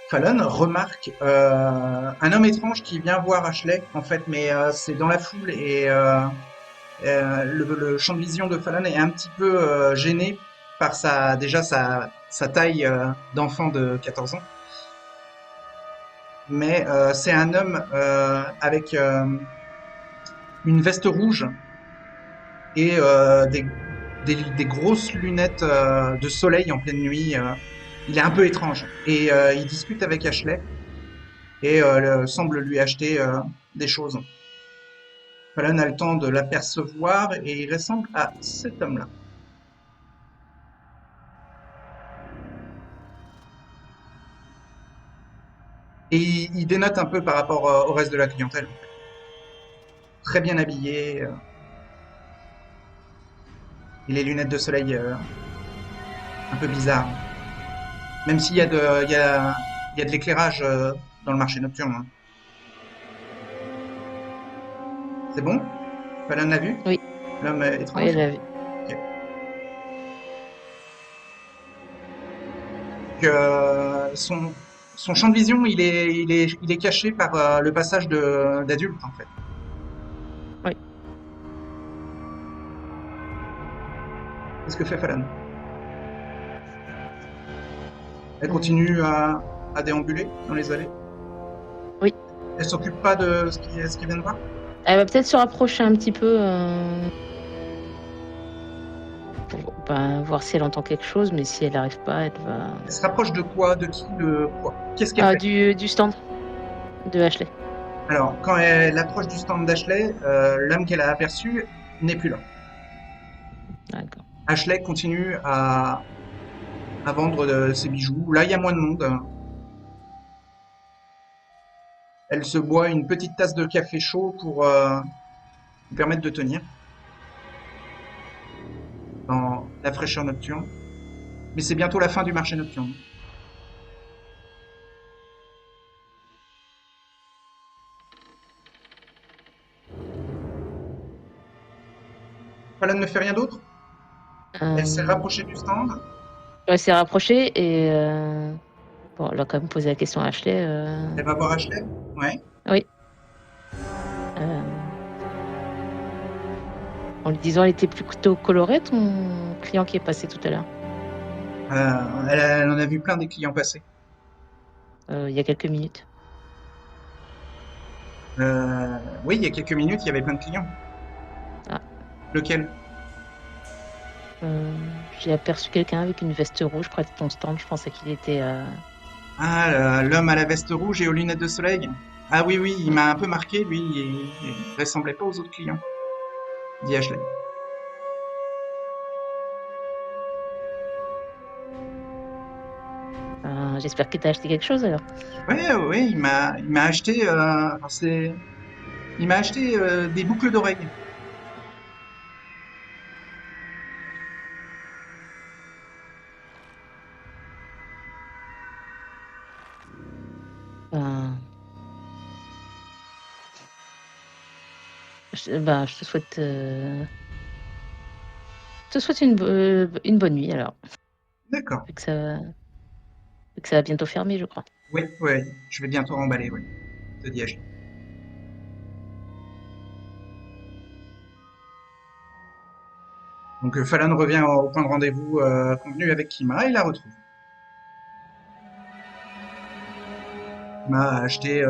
Fallon remarque un homme étrange qui vient voir Ashley, en fait, mais c'est dans la foule et le champ de vision de Fallon est un petit peu gêné par sa taille d'enfant de 14 ans. Mais c'est un homme avec une veste rouge et des grosses lunettes de soleil en pleine nuit. Il est un peu étrange et il discute avec Ashley et semble lui acheter des choses. Fallon a le temps de l'apercevoir et il ressemble à cet homme-là. Et il dénote un peu par rapport au reste de la clientèle. Très bien habillé. Et les lunettes de soleil un peu bizarres. Même s'il y a il y a de l'éclairage dans le marché nocturne. Hein. C'est bon? Fallon l'a vu? Oui. L'homme Oui, étrange? elle avait. Ok. Donc, son champ de vision, il est caché par le passage d'adultes, en fait. Oui. Qu'est-ce que fait Fallon? Elle continue à déambuler dans les allées? Oui. Elle s'occupe pas de ce qu'il vient de voir? Elle va peut-être se rapprocher un petit peu pour voir si elle entend quelque chose, mais si elle n'arrive pas, elle va. Elle se rapproche de quoi? De qui? De quoi? Qu'est-ce qu'elle fait? Du stand de Ashley. Alors, quand elle approche du stand d'Ashley, l'homme qu'elle a aperçu n'est plus là. D'accord. Ashley continue à vendre ses bijoux. Là, il y a moins de monde. Elle se boit une petite tasse de café chaud pour lui permettre de tenir dans la fraîcheur nocturne. Mais c'est bientôt la fin du marché nocturne. Falan ne fait rien d'autre. Elle s'est rapprochée du stand. Elle s'est rapprochée et bon, elle a quand même posé la question à Ashley. Elle va voir Ashley. Ouais. Oui. En lui disant, elle était plutôt colorée, ton client qui est passé tout à l'heure, Elle en a vu plein des clients passer. il y a quelques minutes. Oui, il y a quelques minutes, il y avait plein de clients. Ah. Lequel? J'ai aperçu quelqu'un avec une veste rouge près de ton stand. Je pensais qu'il était. Ah, l'homme à la veste rouge et aux lunettes de soleil. Ah oui, oui, il m'a un peu marqué, lui, il ressemblait pas aux autres clients, dit Ashley. J'espère qu'il t'a acheté quelque chose alors. Ouais, il m'a acheté, il m'a acheté des boucles d'oreilles. Je te souhaite. Je te souhaite une bonne nuit alors. D'accord. Vu que ça va bientôt fermer, je crois. Oui, je vais bientôt remballer, oui, te dis Ashley. Donc Falan revient au point de rendez-vous convenu avec Kima et la retrouve. Kima a acheté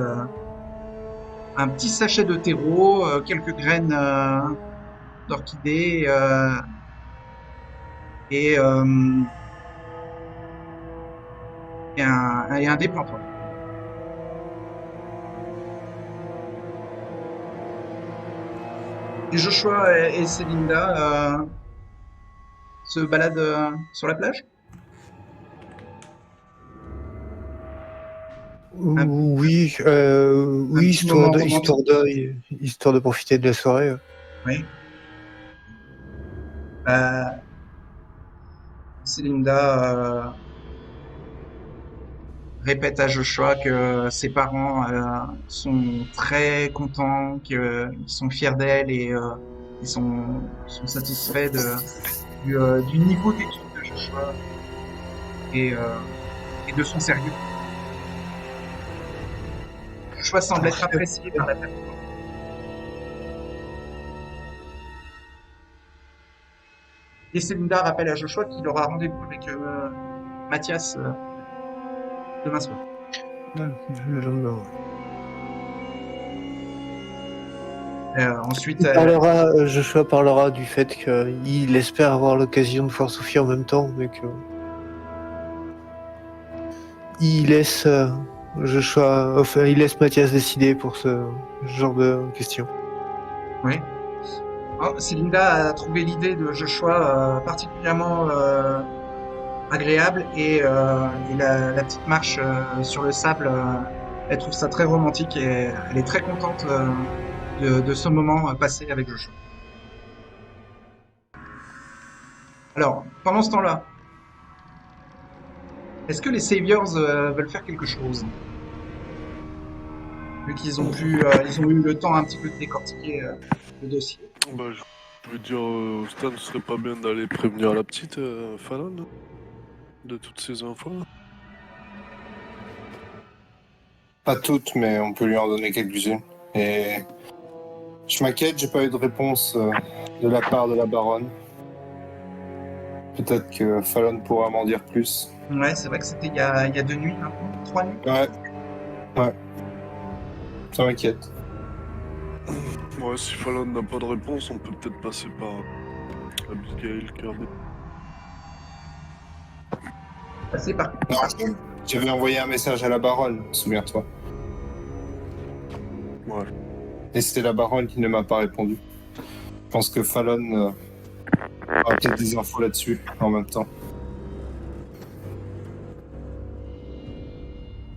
un petit sachet de terreau, quelques graines d'orchidées et un déplantoir. Et Joshua et Célinda se baladent sur la plage. Oui, petit histoire moment de, romantique. histoire de profiter de la soirée. Oui. Célinda répète à Joshua que ses parents sont très contents, qu'ils sont fiers d'elle et ils sont satisfaits du niveau d'études de Joshua et de son sérieux. Joshua semble être apprécié par la performance. Et Célinda rappelle à Joshua qu'il aura rendez-vous avec Mathias demain soir. Ensuite, Joshua parlera du fait qu'il espère avoir l'occasion de voir Sophie en même temps, mais que il laisse il laisse Mathias décider pour ce genre de questions. oui. Célinda a trouvé l'idée de Joshua particulièrement agréable et la petite marche sur le sable, elle trouve ça très romantique et elle est très contente de ce moment passé avec Joshua. Alors, pendant ce temps-là, est-ce que les Saviors veulent faire quelque chose? Vu qu'ils ont ils ont eu le temps un petit peu de décortiquer le dossier. Bah, je veux dire, Stan, ce serait pas bien d'aller prévenir la petite Falan de toutes ces infos. Pas toutes, mais on peut lui en donner quelques-unes. Et je m'inquiète, j'ai pas eu de réponse de la part de la baronne. Peut-être que Falan pourra m'en dire plus. Ouais, c'est vrai que c'était il y a 2 nuits, hein, 3 nuits. Ouais. Ça m'inquiète. Ouais, si Falan n'a pas de réponse, on peut peut-être passer par Abigail, Kirby. Passer par. Non, j'avais envoyé un message à la baronne, souviens-toi. Ouais. Et c'était la baronne qui ne m'a pas répondu. Je pense que Fallon a peut-être des infos là-dessus en même temps.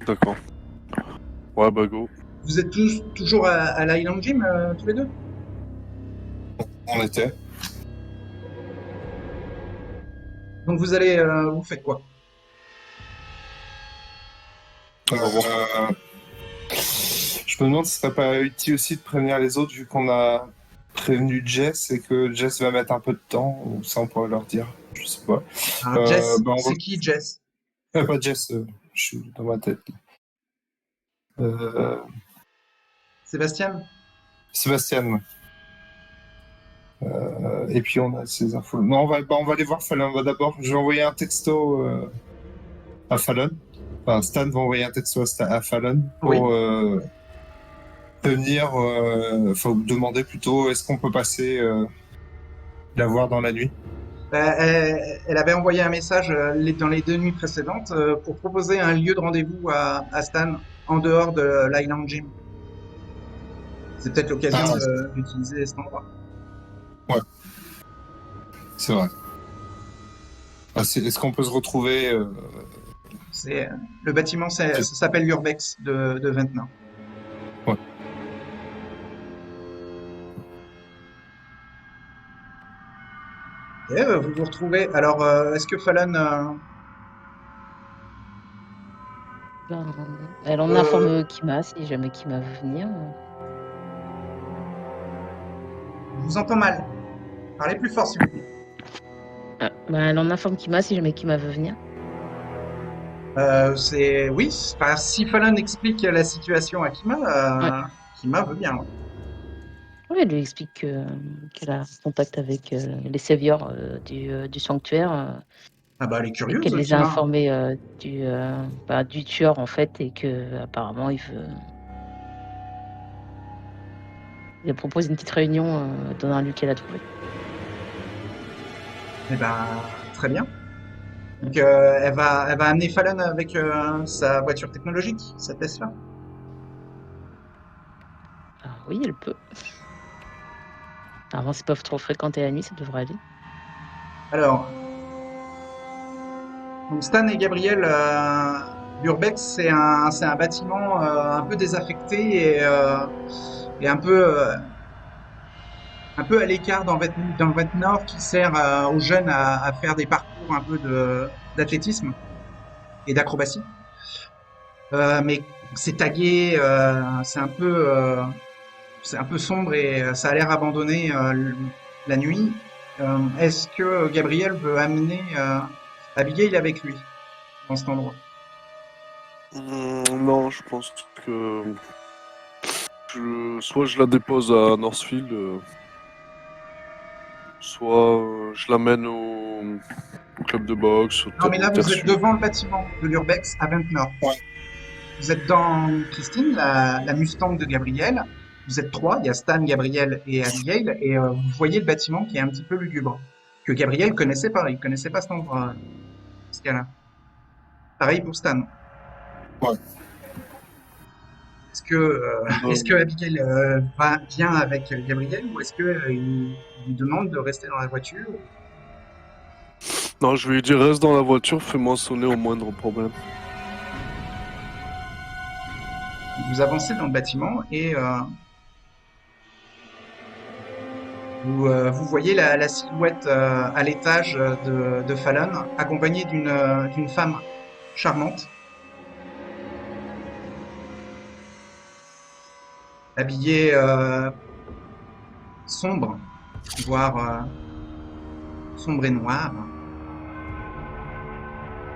D'accord. Ouais, bah go. Vous êtes toujours à l'Island Gym, tous les deux? On était. Donc vous allez, vous faites quoi? Euh, je me demande si ce serait pas utile aussi de prévenir les autres vu qu'on a prévenu Jess et que Jess va mettre un peu de temps, ou ça on pourrait leur dire, je sais pas. Alors, Jess, Bah, c'est qui Jess? pas Jess, je suis dans ma tête. Sébastien? Sébastien, ouais. Et puis on a ces infos. Non, on va aller voir Fallon. Je vais envoyer un texto à Fallon. Enfin, Stan va envoyer un texto à Fallon pour prévenir, enfin, demander plutôt est-ce qu'on peut passer la voir dans la nuit. Elle avait envoyé un message dans les 2 nuits précédentes pour proposer un lieu de rendez-vous à Stan en dehors de l'Island Gym. C'est peut-être l'occasion d'utiliser cet endroit. C'est vrai. Ah, est-ce qu'on peut se retrouver Le bâtiment, ça s'appelle l'Urbex de Ventnor. Ouais. Et vous vous retrouvez. Alors, est-ce que Fallon. Ben, elle en informe Kima si jamais Kima veut venir. Je vous entends mal. Parlez plus fort, s'il vous plaît. Ben, elle en informe Kima si jamais Kima veut venir. Oui, enfin, si Fallon explique la situation à Kima, Kima veut bien. Oui, elle lui explique qu'elle a contact avec les saviors du sanctuaire, Ah bah, elle est et curieuse, qu'elle les a Kima. informés du tueur en fait, et que apparemment il propose une petite réunion dans un lieu qu'elle a trouvé. Eh ben, très bien. Donc, elle va amener Fallon avec sa voiture technologique, sa Tesla. Ah, oui, elle peut. Avant, s'ils peuvent trop fréquenter la nuit, ça devrait aller. Alors, donc Stan et Gabriel, l'Urbex, c'est un bâtiment un peu désaffecté et un peu à l'écart dans le Ventnor qui sert aux jeunes à faire des parcours un peu d'athlétisme et d'acrobatie. Mais c'est tagué, c'est un peu sombre et ça a l'air abandonné la nuit. Est-ce que Gabriel veut amener Abigail avec lui dans cet endroit? Non, je pense que soit je la dépose à Northfield, soit je l'amène au club de boxe, au Non, mais là, vous êtes Tertius. devant le bâtiment de l'Urbex à Ventnor. Ouais. Vous êtes dans Christine, la Mustang de Gabriel. Vous êtes trois, il y a Stan, Gabriel et Abigail, et vous voyez le bâtiment qui est un petit peu lugubre, que Gabriel connaissait pas, il connaissait pas cet endroit, ce cas-là. Pareil pour Stan. Ouais. Est-ce que Abigail vient avec Gabriel ou est-ce que il lui demande de rester dans la voiture? Non, je vais lui dire reste dans la voiture, fais-moi sonner au moindre problème. Vous avancez dans le bâtiment et vous voyez la silhouette à l'étage de Fallon, accompagnée d'une femme charmante, habillée sombre, voire sombre et noir.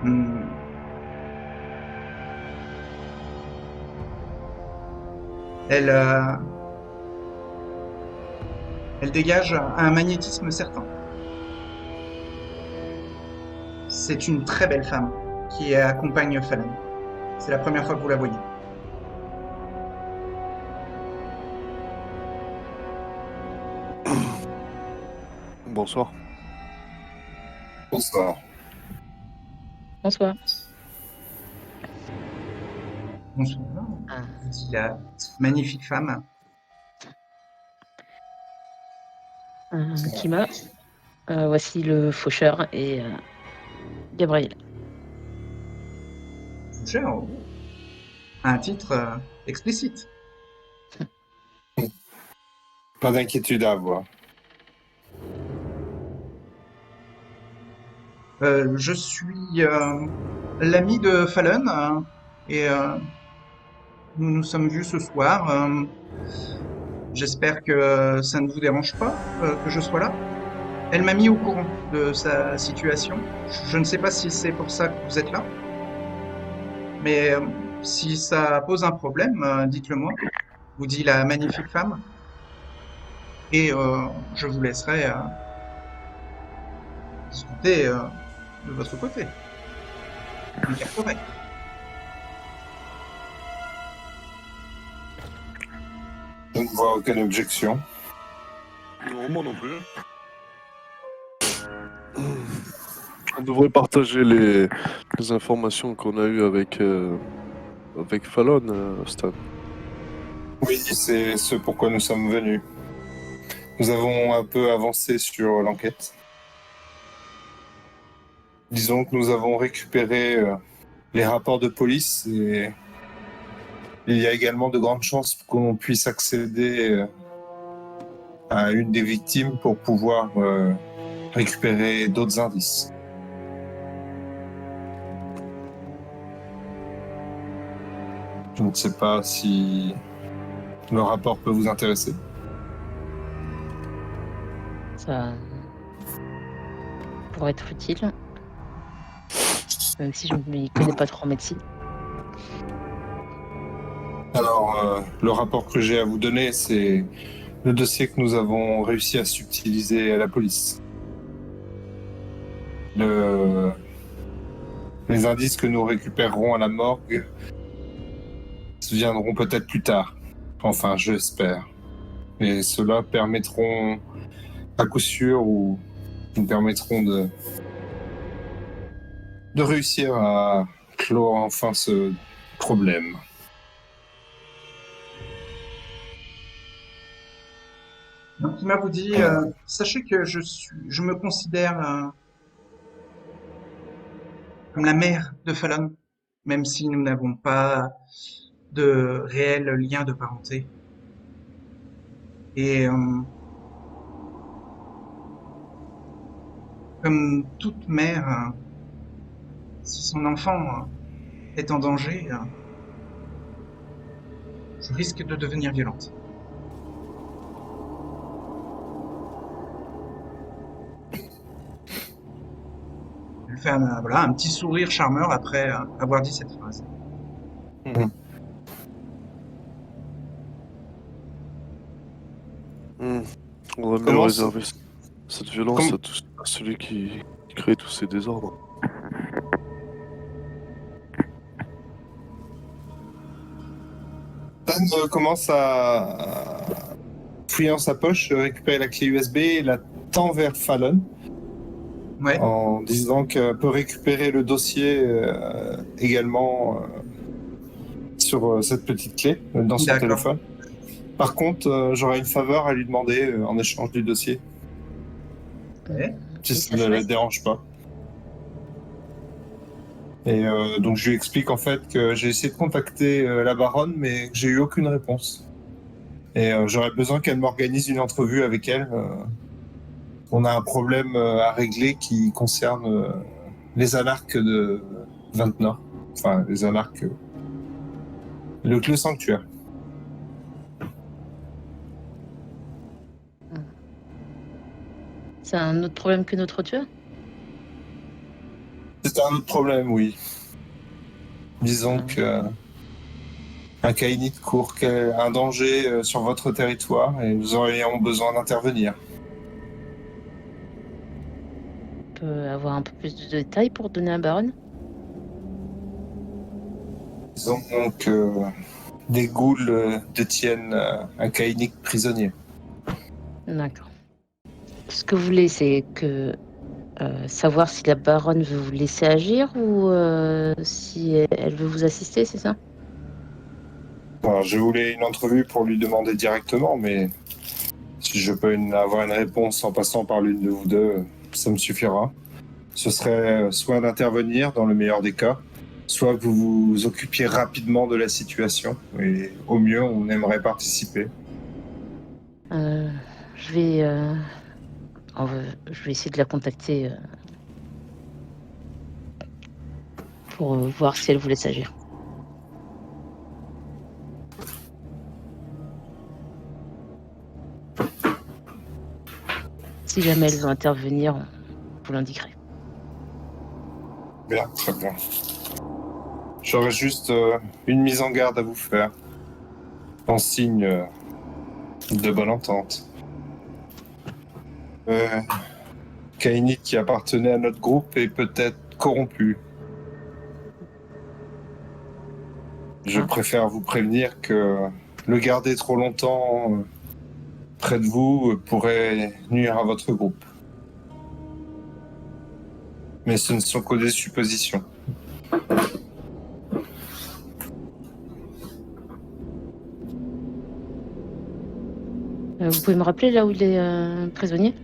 Hmm. Elle, elle dégage un magnétisme certain. C'est une très belle femme qui accompagne Fallon. C'est la première fois que vous la voyez. Bonsoir. Bonsoir. Bonsoir. Bonsoir. dit la magnifique femme. Kima, voici le faucheur et Gabriel. Cher, un titre explicite. Pas d'inquiétude à avoir. Je suis l'ami de Fallon et nous nous sommes vus ce soir. J'espère que ça ne vous dérange pas que je sois là. Elle m'a mis au courant de sa situation. Je ne sais pas si c'est pour ça que vous êtes là, mais si ça pose un problème, dites-le moi, vous dit la magnifique femme, et je vous laisserai discuter de votre côté. Du cas correct. Je ne vois aucune objection. Non, moi non plus. On devrait partager les informations qu'on a eues avec Fallon, Stan. Oui, c'est ce pourquoi nous sommes venus. Nous avons un peu avancé sur l'enquête. Disons que nous avons récupéré les rapports de police et il y a également de grandes chances qu'on puisse accéder à une des victimes pour pouvoir récupérer d'autres indices. Je ne sais pas si le rapport peut vous intéresser. Ça pourrait être utile. Même si je ne m'y connais pas trop en médecine. Alors, le rapport que j'ai à vous donner, c'est le dossier que nous avons réussi à subtiliser à la police. Les indices que nous récupérerons à la morgue viendront peut-être plus tard. Enfin, j'espère. Et cela permettront, à coup sûr, ou nous permettront de réussir à clore enfin ce problème. Donc il m'a vous dit, sachez que je me considère comme la mère de Fallon, même si nous n'avons pas de réel lien de parenté. Et comme toute mère, si son enfant est en danger, je risque de devenir violente. Elle fait un petit sourire charmeur après avoir dit cette phrase. On va mieux Comment réserver cette violence à celui qui crée tous ces désordres. Dan commence à fouiller dans sa poche, récupérer la clé USB et la tend vers Fallon Ouais, en disant qu'elle peut récupérer le dossier également sur cette petite clé dans son D'accord. téléphone. Par contre, j'aurais une faveur à lui demander en échange du dossier, ouais. si Oui, ça ça ne se la dérange pas. Et donc je lui explique en fait que j'ai essayé de contacter la baronne, mais que j'ai eu aucune réponse. Et j'aurais besoin qu'elle m'organise une entrevue avec elle. On a un problème à régler qui concerne les anarques de Ventnor. Enfin, les anarques... le sanctuaire. C'est un autre problème que notre tueur? C'est un autre problème, oui. Disons que un Kainite court un danger sur votre territoire et nous aurions besoin d'intervenir. On peut avoir un peu plus de détails pour donner à Baron? Disons que des ghouls détiennent un Kainite prisonnier. D'accord. Ce que vous voulez, c'est que savoir si la baronne veut vous laisser agir ou si elle veut vous assister, c'est ça? Alors, je voulais une entrevue pour lui demander directement, mais si je peux avoir une réponse en passant par l'une de vous deux, ça me suffira. Ce serait soit d'intervenir dans le meilleur des cas, soit que vous vous occupiez rapidement de la situation. Et au mieux, on aimerait participer. Je vais, je vais essayer de la contacter pour voir si elle voulait s'agir. Si jamais elle veut intervenir, je vous l'indiquerai. Bien, très bien. J'aurais juste une mise en garde à vous faire, en signe de bonne entente. Kainit qui appartenait à notre groupe est peut-être corrompu. Je préfère vous prévenir que le garder trop longtemps près de vous pourrait nuire à votre groupe. Mais ce ne sont que des suppositions. Vous pouvez me rappeler là où il est prisonnier?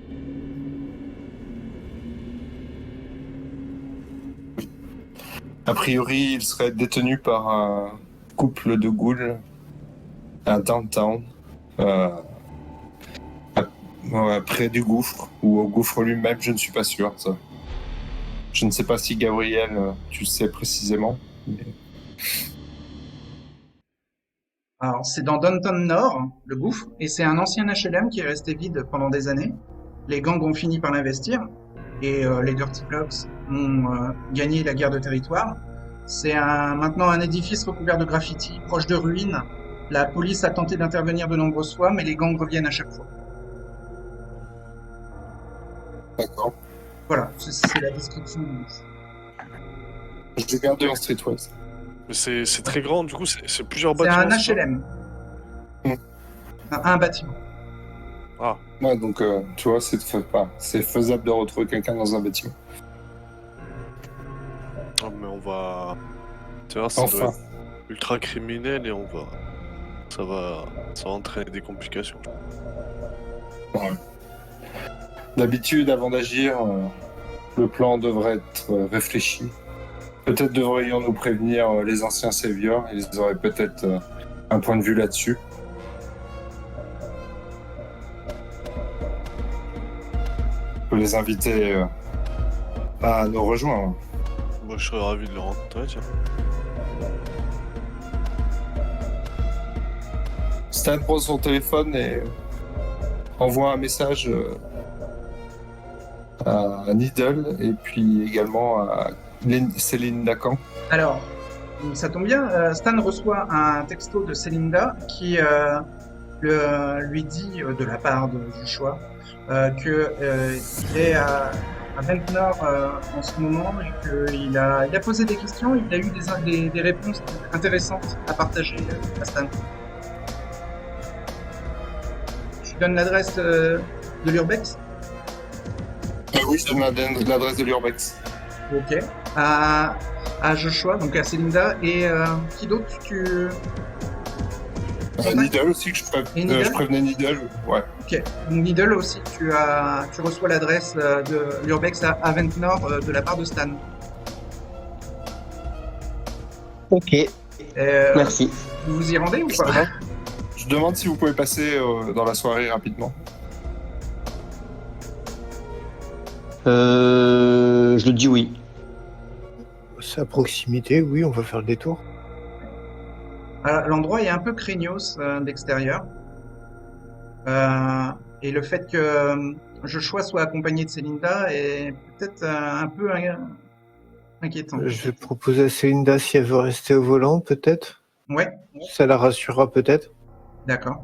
A priori, il serait détenu par un couple de ghouls à Downtown, près du gouffre, ou au gouffre lui-même, je ne suis pas sûr. Ça. Je ne sais pas si Gabriel, tu sais précisément. Mais... Alors, c'est dans Downton Nord, le gouffre, et c'est un ancien HLM qui est resté vide pendant des années. Les gangs ont fini par l'investir, et les Dirty Blocks ont gagné la guerre de territoire. C'est maintenant un édifice recouvert de graffitis, proche de ruines. La police a tenté d'intervenir de nombreuses fois, mais les gangs reviennent à chaque fois. D'accord. Voilà, c'est la description. Je garde en Streetwise. Mais c'est très grand, du coup, c'est plusieurs C'est bâtiments. un HLM. Un bâtiment. Ah. Ouais, donc tu vois, c'est faisable de retrouver quelqu'un dans un bâtiment. Ah, mais on va... Tu vois, ça doit Enfin. être ultra criminel et ça va entraîner des complications. Ouais. D'habitude, avant d'agir, le plan devrait être réfléchi. Peut-être devrions-nous prévenir les anciens saviors, ils auraient peut-être un point de vue là-dessus. On peut les inviter à nous rejoindre. Moi, je serais ravi de le rencontrer, tiens. Stan prend son téléphone et envoie un message à Needle et puis également à Céline Dacan. Alors, ça tombe bien, Stan reçoit un texto de Célinda qui lui dit, de la part de Joshua, qu'il est à Ventnor en ce moment et qu'il a posé des questions, il a eu des réponses intéressantes à partager à Stan. Je donne l'adresse de l'Urbex. Oui, je donne l'adresse de l'Urbex. Ok. À Joshua, donc à Célinda, et qui d'autre Needle aussi, que je prévenais Needle. Ouais. Ok. Donc Needle aussi, tu reçois l'adresse de l'Urbex à Ventnor de la part de Stan. Ok, merci. Vous vous y rendez ou pas? Je demande si vous pouvez passer dans la soirée rapidement. Je dis oui. C'est à proximité, oui, on va faire le détour. L'endroit est un peu craignos d'extérieur. Et le fait que Joshua soit accompagné de Célinda est peut-être un peu inquiétant. Je vais proposer à Célinda si elle veut rester au volant, peut-être. Ouais, Ça la rassurera peut-être. d'accord.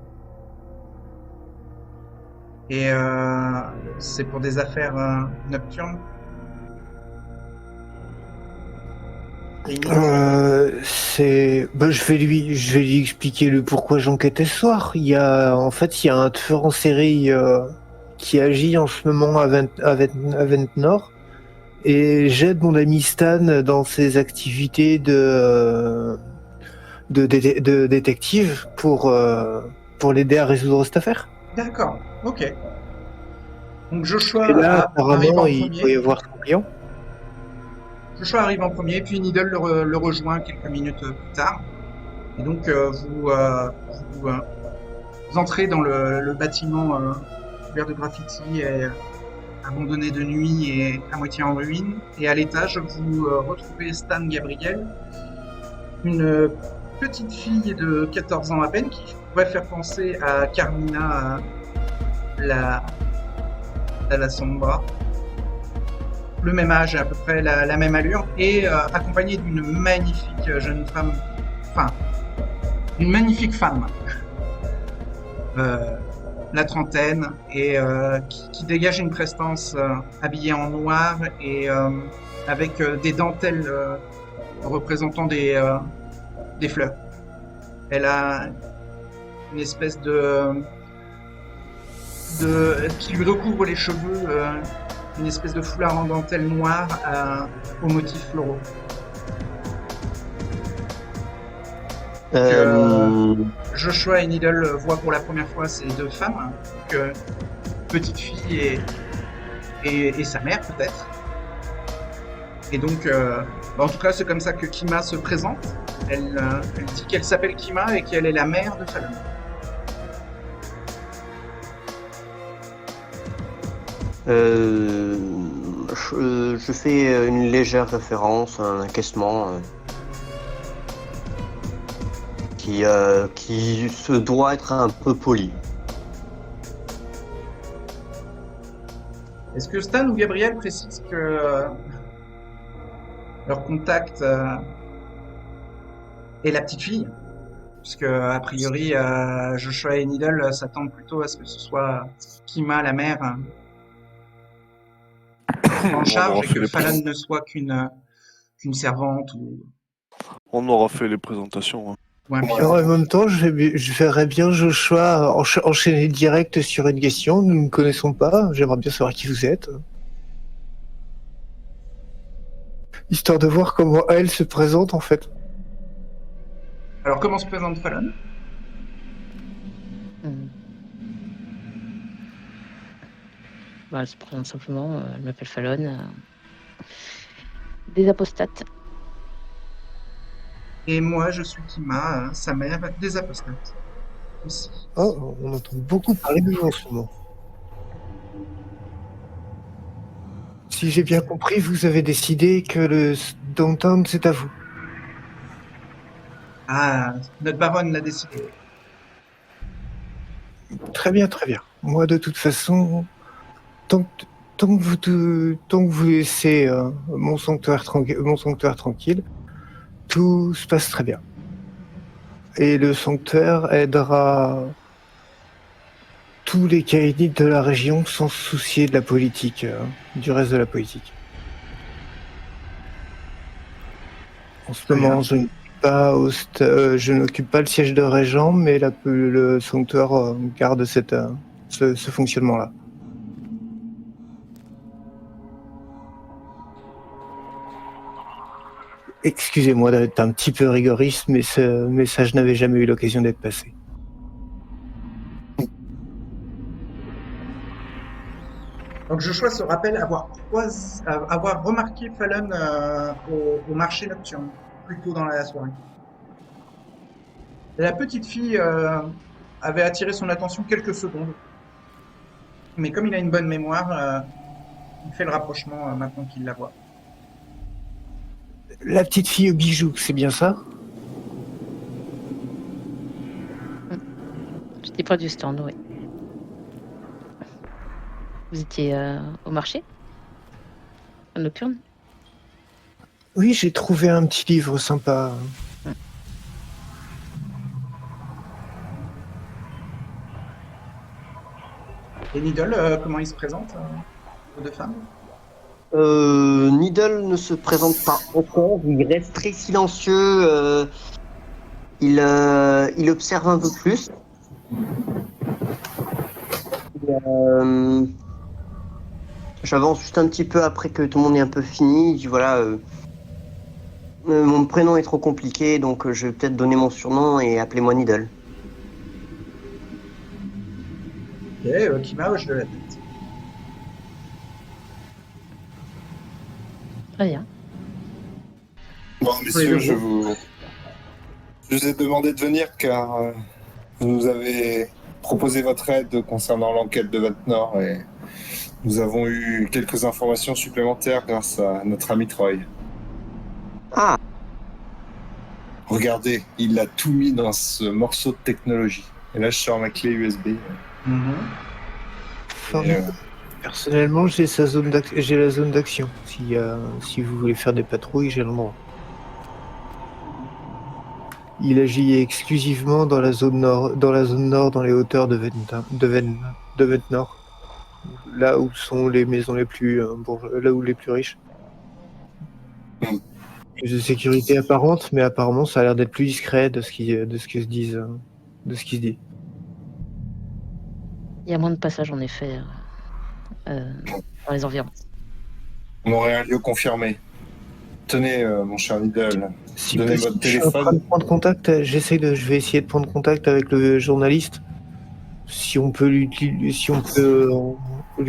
Et c'est pour des affaires nocturnes? Je vais lui expliquer le pourquoi j'enquêtais ce soir. Il y a un tueur en série qui agit en ce moment à Ventnor et j'aide mon ami Stan dans ses activités de de détective pour l'aider à résoudre cette affaire. D'accord, ok. Donc Joshua Et là, arrive en apparemment, il doit y premier. avoir son client. Joshua arrive en premier, puis Needle le rejoint quelques minutes plus tard. Et donc vous entrez dans le bâtiment couvert de graffiti et abandonné de nuit et à moitié en ruine. Et à l'étage, vous retrouvez Stan Gabriel, une petite fille de 14 ans à peine qui pourrait faire penser à Carmina, la Sombra. Le même âge, à peu près la même allure, et accompagnée d'une magnifique jeune femme, enfin, une magnifique femme, la trentaine, et qui dégage une prestance habillée en noir et avec des dentelles représentant des fleurs. Elle a une espèce de qui lui recouvre les cheveux, une espèce de foulard en dentelle noire aux motifs floraux. Joshua et Needle voient pour la première fois ces deux femmes, donc, petite fille et sa mère peut-être. Et donc, en tout cas, c'est comme ça que Kima se présente. Elle dit qu'elle s'appelle Kima et qu'elle est la mère de Fallon. Je fais une légère référence à un encaissement qui se doit être un peu poli. Est-ce que Stan ou Gabriel précisent que leur contact est la petite fille? Puisque, a priori, Joshua et Needle s'attendent plutôt à ce que ce soit Kima, la mère, en charge, et que Fallon ne soit qu'une servante ou On aura fait les présentations. Hein. un pion. Alors, en même temps, je verrais bien Joshua enchaîner direct sur une question. Nous ne connaissons pas. J'aimerais bien savoir qui vous êtes. Histoire de voir comment elle se présente, en fait. Alors, comment se présente Fallon? Bah, elle se présente simplement, elle m'appelle Fallon. Des apostates. Et moi, je suis Kima, sa mère, des apostates. Aussi. Oh, on entend beaucoup parler de vous en ce moment. Si j'ai bien compris, vous avez décidé que le downtown, c'est à vous. Ah, notre baronne l'a décidé. Très bien, très bien. Moi, de toute façon, tant que vous laissez mon sanctuaire tranquille, tout se passe très bien. Et le sanctuaire aidera tous les Kainites de la région sans se soucier de la politique, du reste de la politique. En ce moment, je n'occupe pas le siège de régent, mais le sanctuaire garde ce fonctionnement-là. Excusez-moi d'être un petit peu rigoriste, mais ce message n'avait jamais eu l'occasion d'être passé. Donc Joshua se rappelle avoir remarqué Fallon au marché nocturne, plus tôt dans la soirée. La petite fille avait attiré son attention quelques secondes. Mais comme il a une bonne mémoire, il fait le rapprochement maintenant qu'il la voit. La petite fille aux bijoux, c'est bien ça? J'étais près du stand, oui. Vous étiez au marché nocturne? Oui, j'ai trouvé un petit livre sympa. Et Needle, comment il se présente aux deux femmes? Needle ne se présente pas encore, il reste très silencieux, il observe un peu plus. J'avance juste un petit peu après que tout le monde ait un peu fini, je dis voilà, Mon prénom est trop compliqué, donc je vais peut-être donner mon surnom et appelez-moi Needle. Ok, Kima hoche de la tête. Très bien. Bon, les messieurs, deux je vous ai demandé de venir car vous nous avez proposé votre aide concernant l'enquête de Ventnor et nous avons eu quelques informations supplémentaires grâce à notre ami Troy. Ah, Regardez, il a tout mis dans ce morceau de technologie. Et là, je sors ma clé USB. Mhm. Et, Personnellement, j'ai la zone d'action. Si vous voulez faire des patrouilles, j'ai l'endroit. Il agit exclusivement dans la zone nord, dans les hauteurs de Ventnor, là où sont les maisons les plus là où les plus riches. Mm. Plus de sécurité apparente, mais apparemment ça a l'air d'être plus discret de ce qui se dit. Il y a moins de passages en effet dans les environs. On aurait un lieu confirmé. Tenez, mon cher Needle, Si donnez possible, votre je suis en train téléphone. de prendre contact. Je vais essayer de prendre contact avec le journaliste. Si on peut lui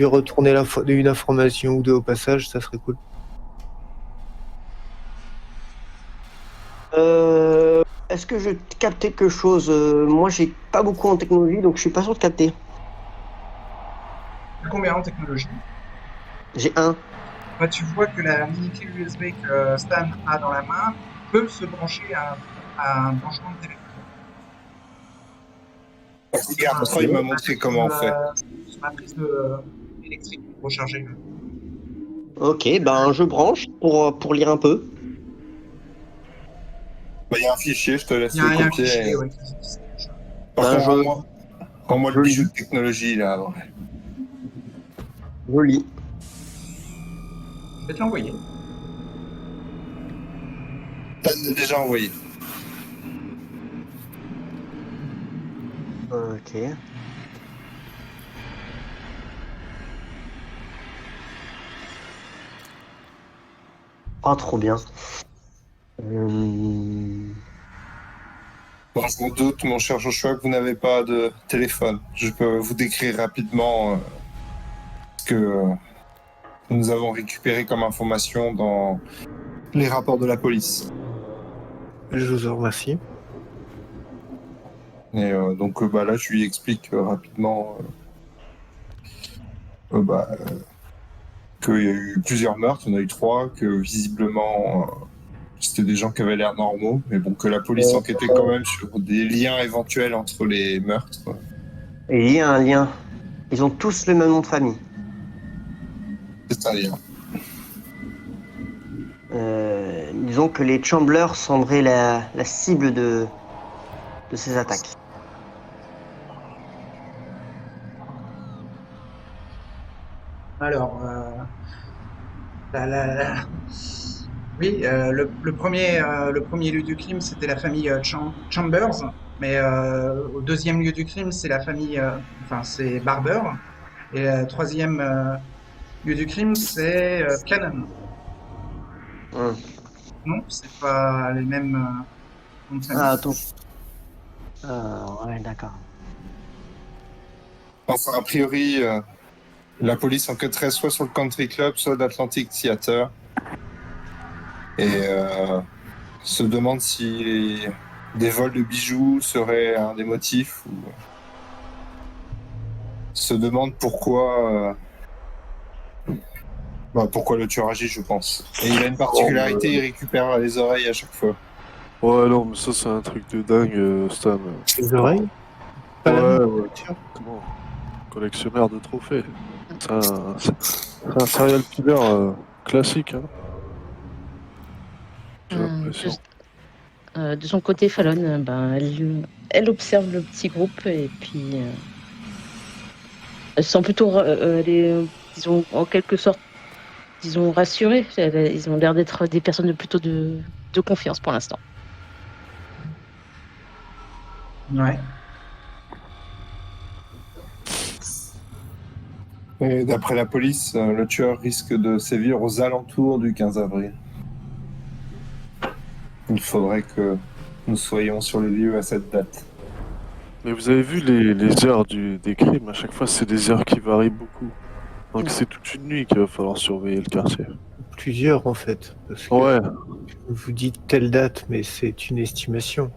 retourner une information ou deux au passage, ça serait cool. est-ce que je capte quelque chose? Moi, j'ai pas beaucoup en technologie, donc je suis pas sûr de capter. Combien en technologie? J'ai 1. Bah, tu vois que la mini clé USB que Stan a dans la main peut se brancher à un branchement de téléphone. Regarde, Troy m'a montré comment on fait. Sur ma prise électrique pour recharger. Ok, ben je branche pour lire un peu. Bah, il y a un fichier, je te laisse Il y a le un copier. fichier, ouais. Par Ben, contre, rends-moi le je bijou lis. de technologie, là. Ouais. Je lis. Je vais te l'envoyer. T'as déjà envoyé. Ok. Pas trop bien. Bon, je me doute, mon cher Joshua, que vous n'avez pas de téléphone. Je peux vous décrire rapidement ce que nous avons récupéré comme information dans les rapports de la police. Je vous en remercie. Et donc là, je lui explique rapidement qu'il y a eu plusieurs meurtres, il y en a eu 3, que visiblement c'était des gens qui avaient l'air normaux, mais bon, que la police enquêtait quand même sur des liens éventuels entre les meurtres. Et il y a un lien. Ils ont tous le même nom de famille. C'est un lien. Disons que les Chamblers sembleraient la cible de ces attaques. Alors, oui, le premier lieu du crime, c'était la famille Chambers, mais au deuxième lieu du crime, c'est la famille, c'est Barber, et le troisième lieu du crime, c'est Cannon. Non, c'est pas les mêmes noms de famille. Ah, attends. Ouais, d'accord. Enfin, a priori, la police enquêterait soit sur le Country Club, soit l'Atlantic Theater. Et se demande si des vols de bijoux seraient un des motifs. Ou se demande pourquoi le tueur agit, je pense. Et il a une particularité, il récupère les oreilles à chaque fois. Ouais, non, mais ça, c'est un truc de dingue, Stan. Les oreilles? Pas la Ouais, même ouais. voiture. Comment collectionneur de trophées. C'est un serial killer classique, hein. J'ai l'impression. De son côté, Fallon, elle observe le petit groupe et puis elle se sent plutôt, disons, en quelque sorte, disons, rassurée. Ils ont l'air d'être des personnes plutôt de confiance pour l'instant. Ouais. Et d'après la police, le tueur risque de sévir aux alentours du 15 avril. Il faudrait que nous soyons sur les lieux à cette date. Mais vous avez vu les heures des crimes, à chaque fois c'est des heures qui varient beaucoup. Donc c'est toute une nuit qu'il va falloir surveiller le quartier. Plusieurs en fait. Parce que Ouais, vous dites telle date, mais c'est une estimation.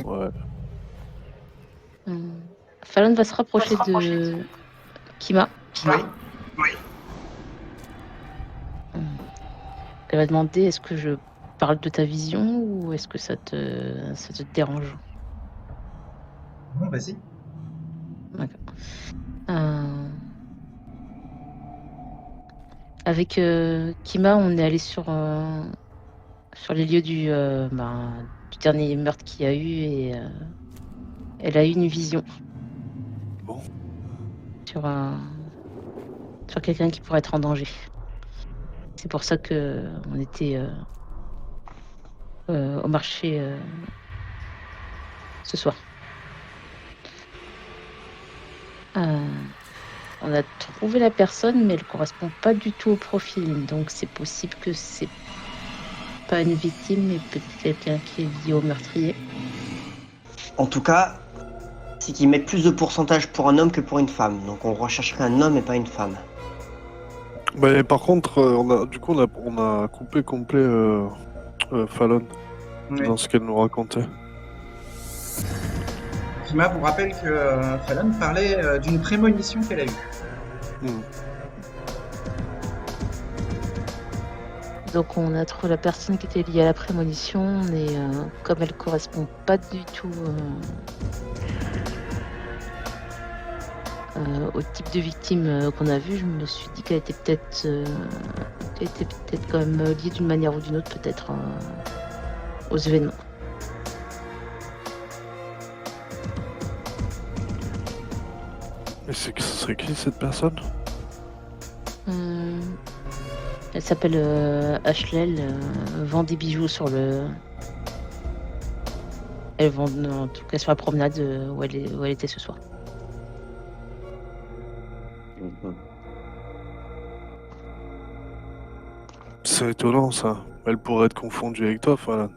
ouais. Fallon va se rapprocher de Kima. Oui. Elle va demander est-ce que je parle de ta vision ou est-ce que ça te dérange? Bon, vas-y. D'accord. Avec Kima, on est allé sur les lieux du dernier meurtre qu'il y a eu et elle a eu une vision Bon. sur quelqu'un qui pourrait être en danger. C'est pour ça que on était au marché ce soir. On a trouvé la personne, mais elle correspond pas du tout au profil. Donc c'est possible que c'est pas une victime, mais peut-être quelqu'un qui est lié au meurtrier. En tout cas, c'est qu'ils mettent plus de pourcentage pour un homme que pour une femme. Donc on rechercherait un homme et pas une femme. Mais par contre, on a coupé complet Fallon Oui. dans ce qu'elle nous racontait. Kima vous rappelle que Fallon parlait d'une prémonition qu'elle a eue. Donc on a trouvé la personne qui était liée à la prémonition, mais comme elle correspond pas du tout au type de victime qu'on a vu, je me suis dit qu'elle était peut-être quand même liée d'une manière ou d'une autre, peut-être aux événements. Et ce serait qui cette personne? Elle s'appelle Ashley, elle vend des bijoux sur le... Elle vend en tout cas sur la promenade où elle était ce soir. C'est étonnant ça. Elle pourrait être confondue avec toi, Fallon.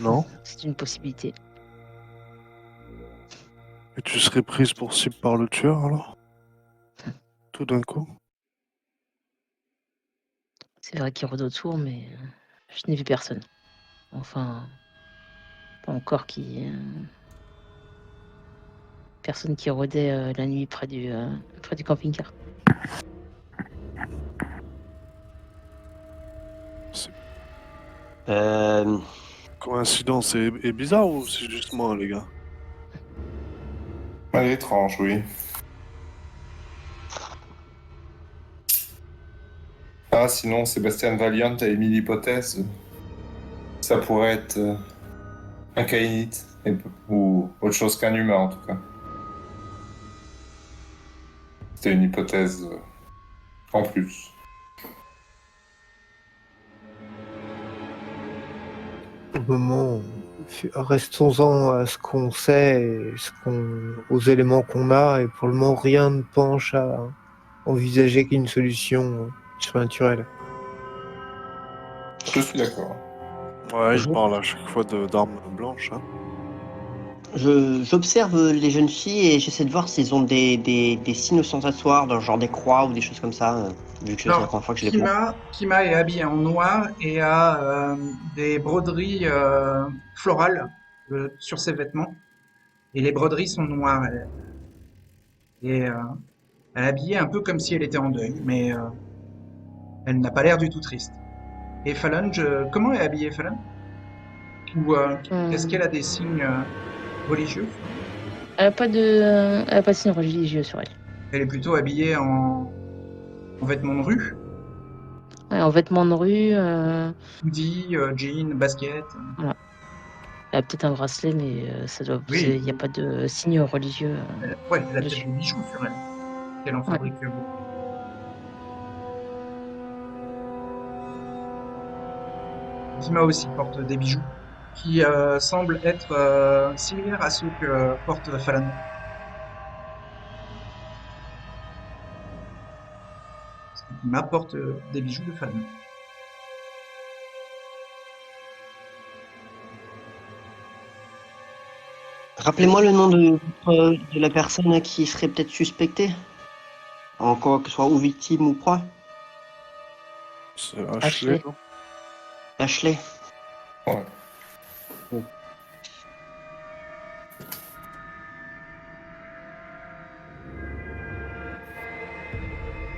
Non? C'est une possibilité. Et tu serais prise pour cible par le tueur alors? Tout d'un coup? C'est vrai qu'il rôde autour, mais je n'ai vu personne. Enfin, pas encore personne qui rôdait la nuit près du camping-car. Coïncidence est bizarre ou c'est juste moi, les gars? Elle est étrange, oui. Ah, sinon, Sébastien Valiant a émis l'hypothèse. Ça pourrait être un kainite, ou autre chose qu'un humain, en tout cas. C'était une hypothèse en plus. Au moment, restons-en à ce qu'on sait, et aux éléments qu'on a, et pour le moment, rien ne penche à envisager qu'une solution surnaturelle. Je suis d'accord. Ouais, il parle à chaque fois d'armes blanches. Hein. J'observe les jeunes filles et j'essaie de voir s'ils ont des signes ostentatoires, genre des croix ou des choses comme ça, vu que c'est la première fois que je les vois. Kima est habillée en noir et a des broderies florales sur ses vêtements. Et les broderies sont noires. Elle est habillée un peu comme si elle était en deuil, mais elle n'a pas l'air du tout triste. Et Fallon, comment est habillée Fallon? Ou est-ce qu'elle a des signes religieux? Elle n'a pas de signe religieux sur elle. Elle est plutôt habillée en vêtements de rue, Ouais, en vêtements de rue, hoodie, jean, basket. voilà. Elle a peut-être un bracelet, mais Oui. il n'y a pas de signe religieux. Ouais, elle a dessus. peut-être des bijoux sur elle. Qu'elle en fabrique beaucoup. Kima aussi porte des bijoux qui semblent être similaires à ceux que porte Fallon. Parce que Kima porte des bijoux de Fallon. Rappelez-moi le nom de la personne qui serait peut-être suspectée. Encore que ce soit ou victime ou proie. C'est Ashley. Ashley, non? Ashley. Ouais.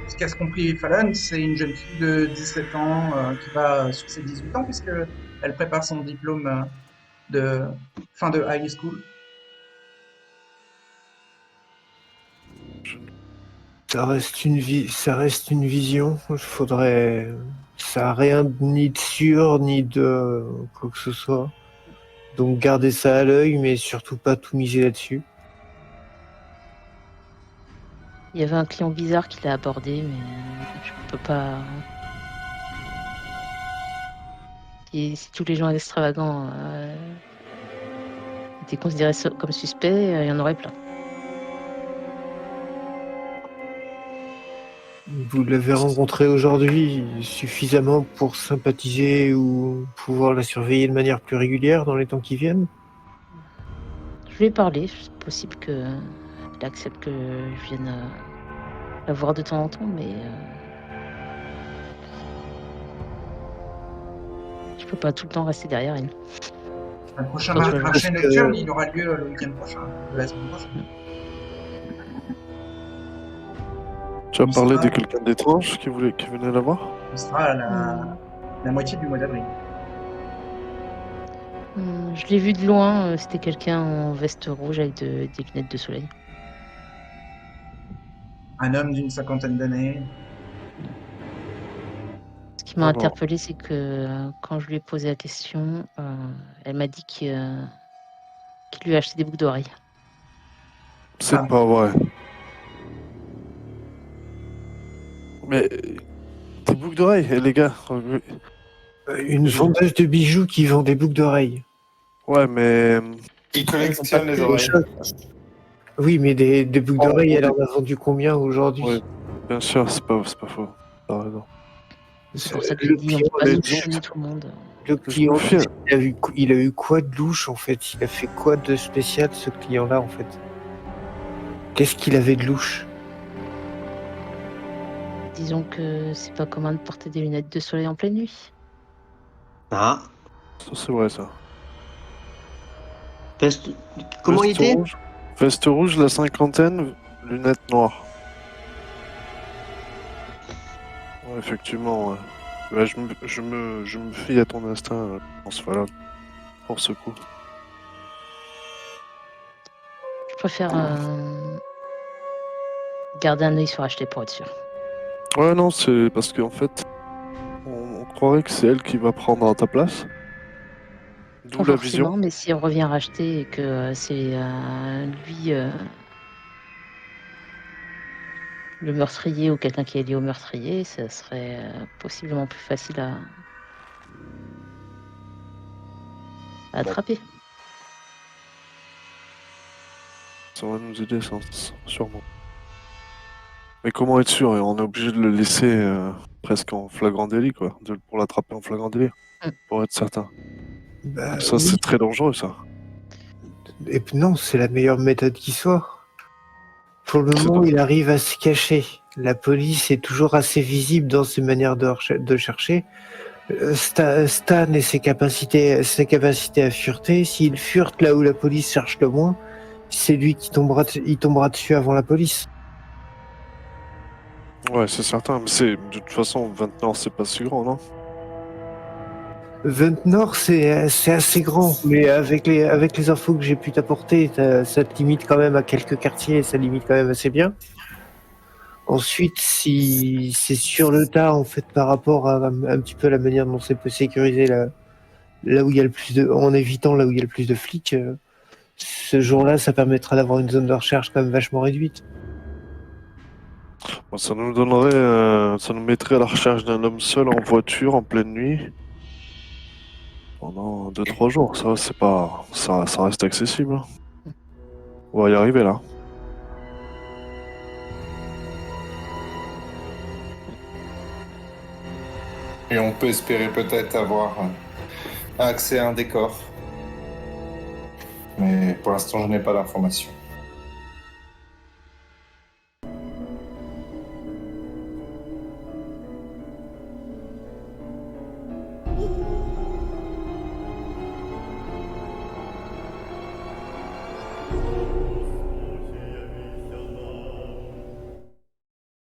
Ce qu'a compris Fallon, c'est une jeune fille de 17 ans qui va sur ses 18 ans puisque elle prépare son diplôme de fin de high school. Ça reste une vision. Ça a rien ni de sûr ni de quoi que ce soit. Donc gardez ça à l'œil, mais surtout pas tout miser là-dessus. Il y avait un client bizarre qui l'a abordé, mais je peux pas. Si tous les gens extravagants étaient considérés comme suspects, il y en aurait plein. Vous l'avez rencontrée aujourd'hui suffisamment pour sympathiser ou pouvoir la surveiller de manière plus régulière dans les temps qui viennent? Je lui ai parlé, c'est possible qu'il accepte que je vienne la voir de temps en temps, mais je peux pas tout le temps rester derrière elle. Le prochain Quand tu veux, marché parce nocturne, que- il aura lieu le week-end prochain, de la semaine prochaine. Tu as Il parlé sera- de quelqu'un d'étrange qui venait la voir? Ce sera à Hmm. la moitié du mois d'avril. Je l'ai vu de loin, c'était quelqu'un en veste rouge avec des lunettes de soleil. Un homme d'une cinquantaine d'années. Ce qui m'a Alors. interpellée, c'est que quand je lui ai posé la question, elle m'a dit qu'il lui a acheté des boucles d'oreilles. C'est Ah. pas vrai. Mais des boucles d'oreilles, les gars. Une vendeuse de bijoux qui vend des boucles d'oreilles. Ouais, mais Il collectionne les oreilles. Oui, mais des boucles Oh, d'oreilles, elle des- en a vendu combien aujourd'hui? Ouais. bien sûr, c'est pas faux. T'as raison. C'est pour ça que Le j'ai dit, on client, peut pas le soupçonner tout le monde. client, Je me fie- il a eu quoi de louche en fait? Il a fait quoi de spécial ce client-là en fait? Qu'est-ce qu'il avait de louche? Disons que c'est pas commun de porter des lunettes de soleil en pleine nuit. Ah. Ça, c'est vrai, ça. Comment il Veste était? rouge. Veste rouge, la cinquantaine, lunettes noires. Ouais, effectivement, ouais. Ouais, je me fie à ton instinct dans ce cas-là, pour ce coup. Je préfère garder un œil sur Ashley pour être sûr. Ouais, non, c'est parce qu'en fait, on croirait que c'est elle qui va prendre à ta place. D'où Pas la forcément, vision. mais si elle revient racheter et que c'est lui le meurtrier ou quelqu'un qui est lié au meurtrier, ça serait possiblement plus facile à attraper. Ça va nous aider, ça, sûrement. Mais comment être sûr? On est obligé de le laisser presque en flagrant délit, quoi. Pour l'attraper en flagrant délit. Mm. Pour être certain. Bah, Ça, oui. c'est très dangereux, ça. Et puis non, c'est la meilleure méthode qui soit. Pour le C'est moment, pas- il arrive à se cacher. La police est toujours assez visible dans ses manières de chercher. Stan et ses capacités à fureter, s'il furte là où la police cherche le moins, c'est lui qui tombera dessus avant la police. Ouais, c'est certain. Mais de toute façon, 20 ans, c'est pas si grand, non? Nord, c'est assez grand, mais avec les infos que j'ai pu t'apporter, ça te limite quand même à quelques quartiers, et ça limite quand même assez bien. Ensuite, si c'est sur le tas, en fait, par rapport à un petit peu la manière dont c'est sécurisé là où il y a le plus en évitant là où il y a le plus de flics, ce jour-là, ça permettra d'avoir une zone de recherche quand même vachement réduite. Bon, ça nous mettrait à la recherche d'un homme seul en voiture en pleine nuit pendant 2-3 jours. Ça, c'est pas, ça reste accessible. On va y arriver là. Et on peut espérer peut-être avoir accès à un décor. Mais pour l'instant, je n'ai pas d'informations.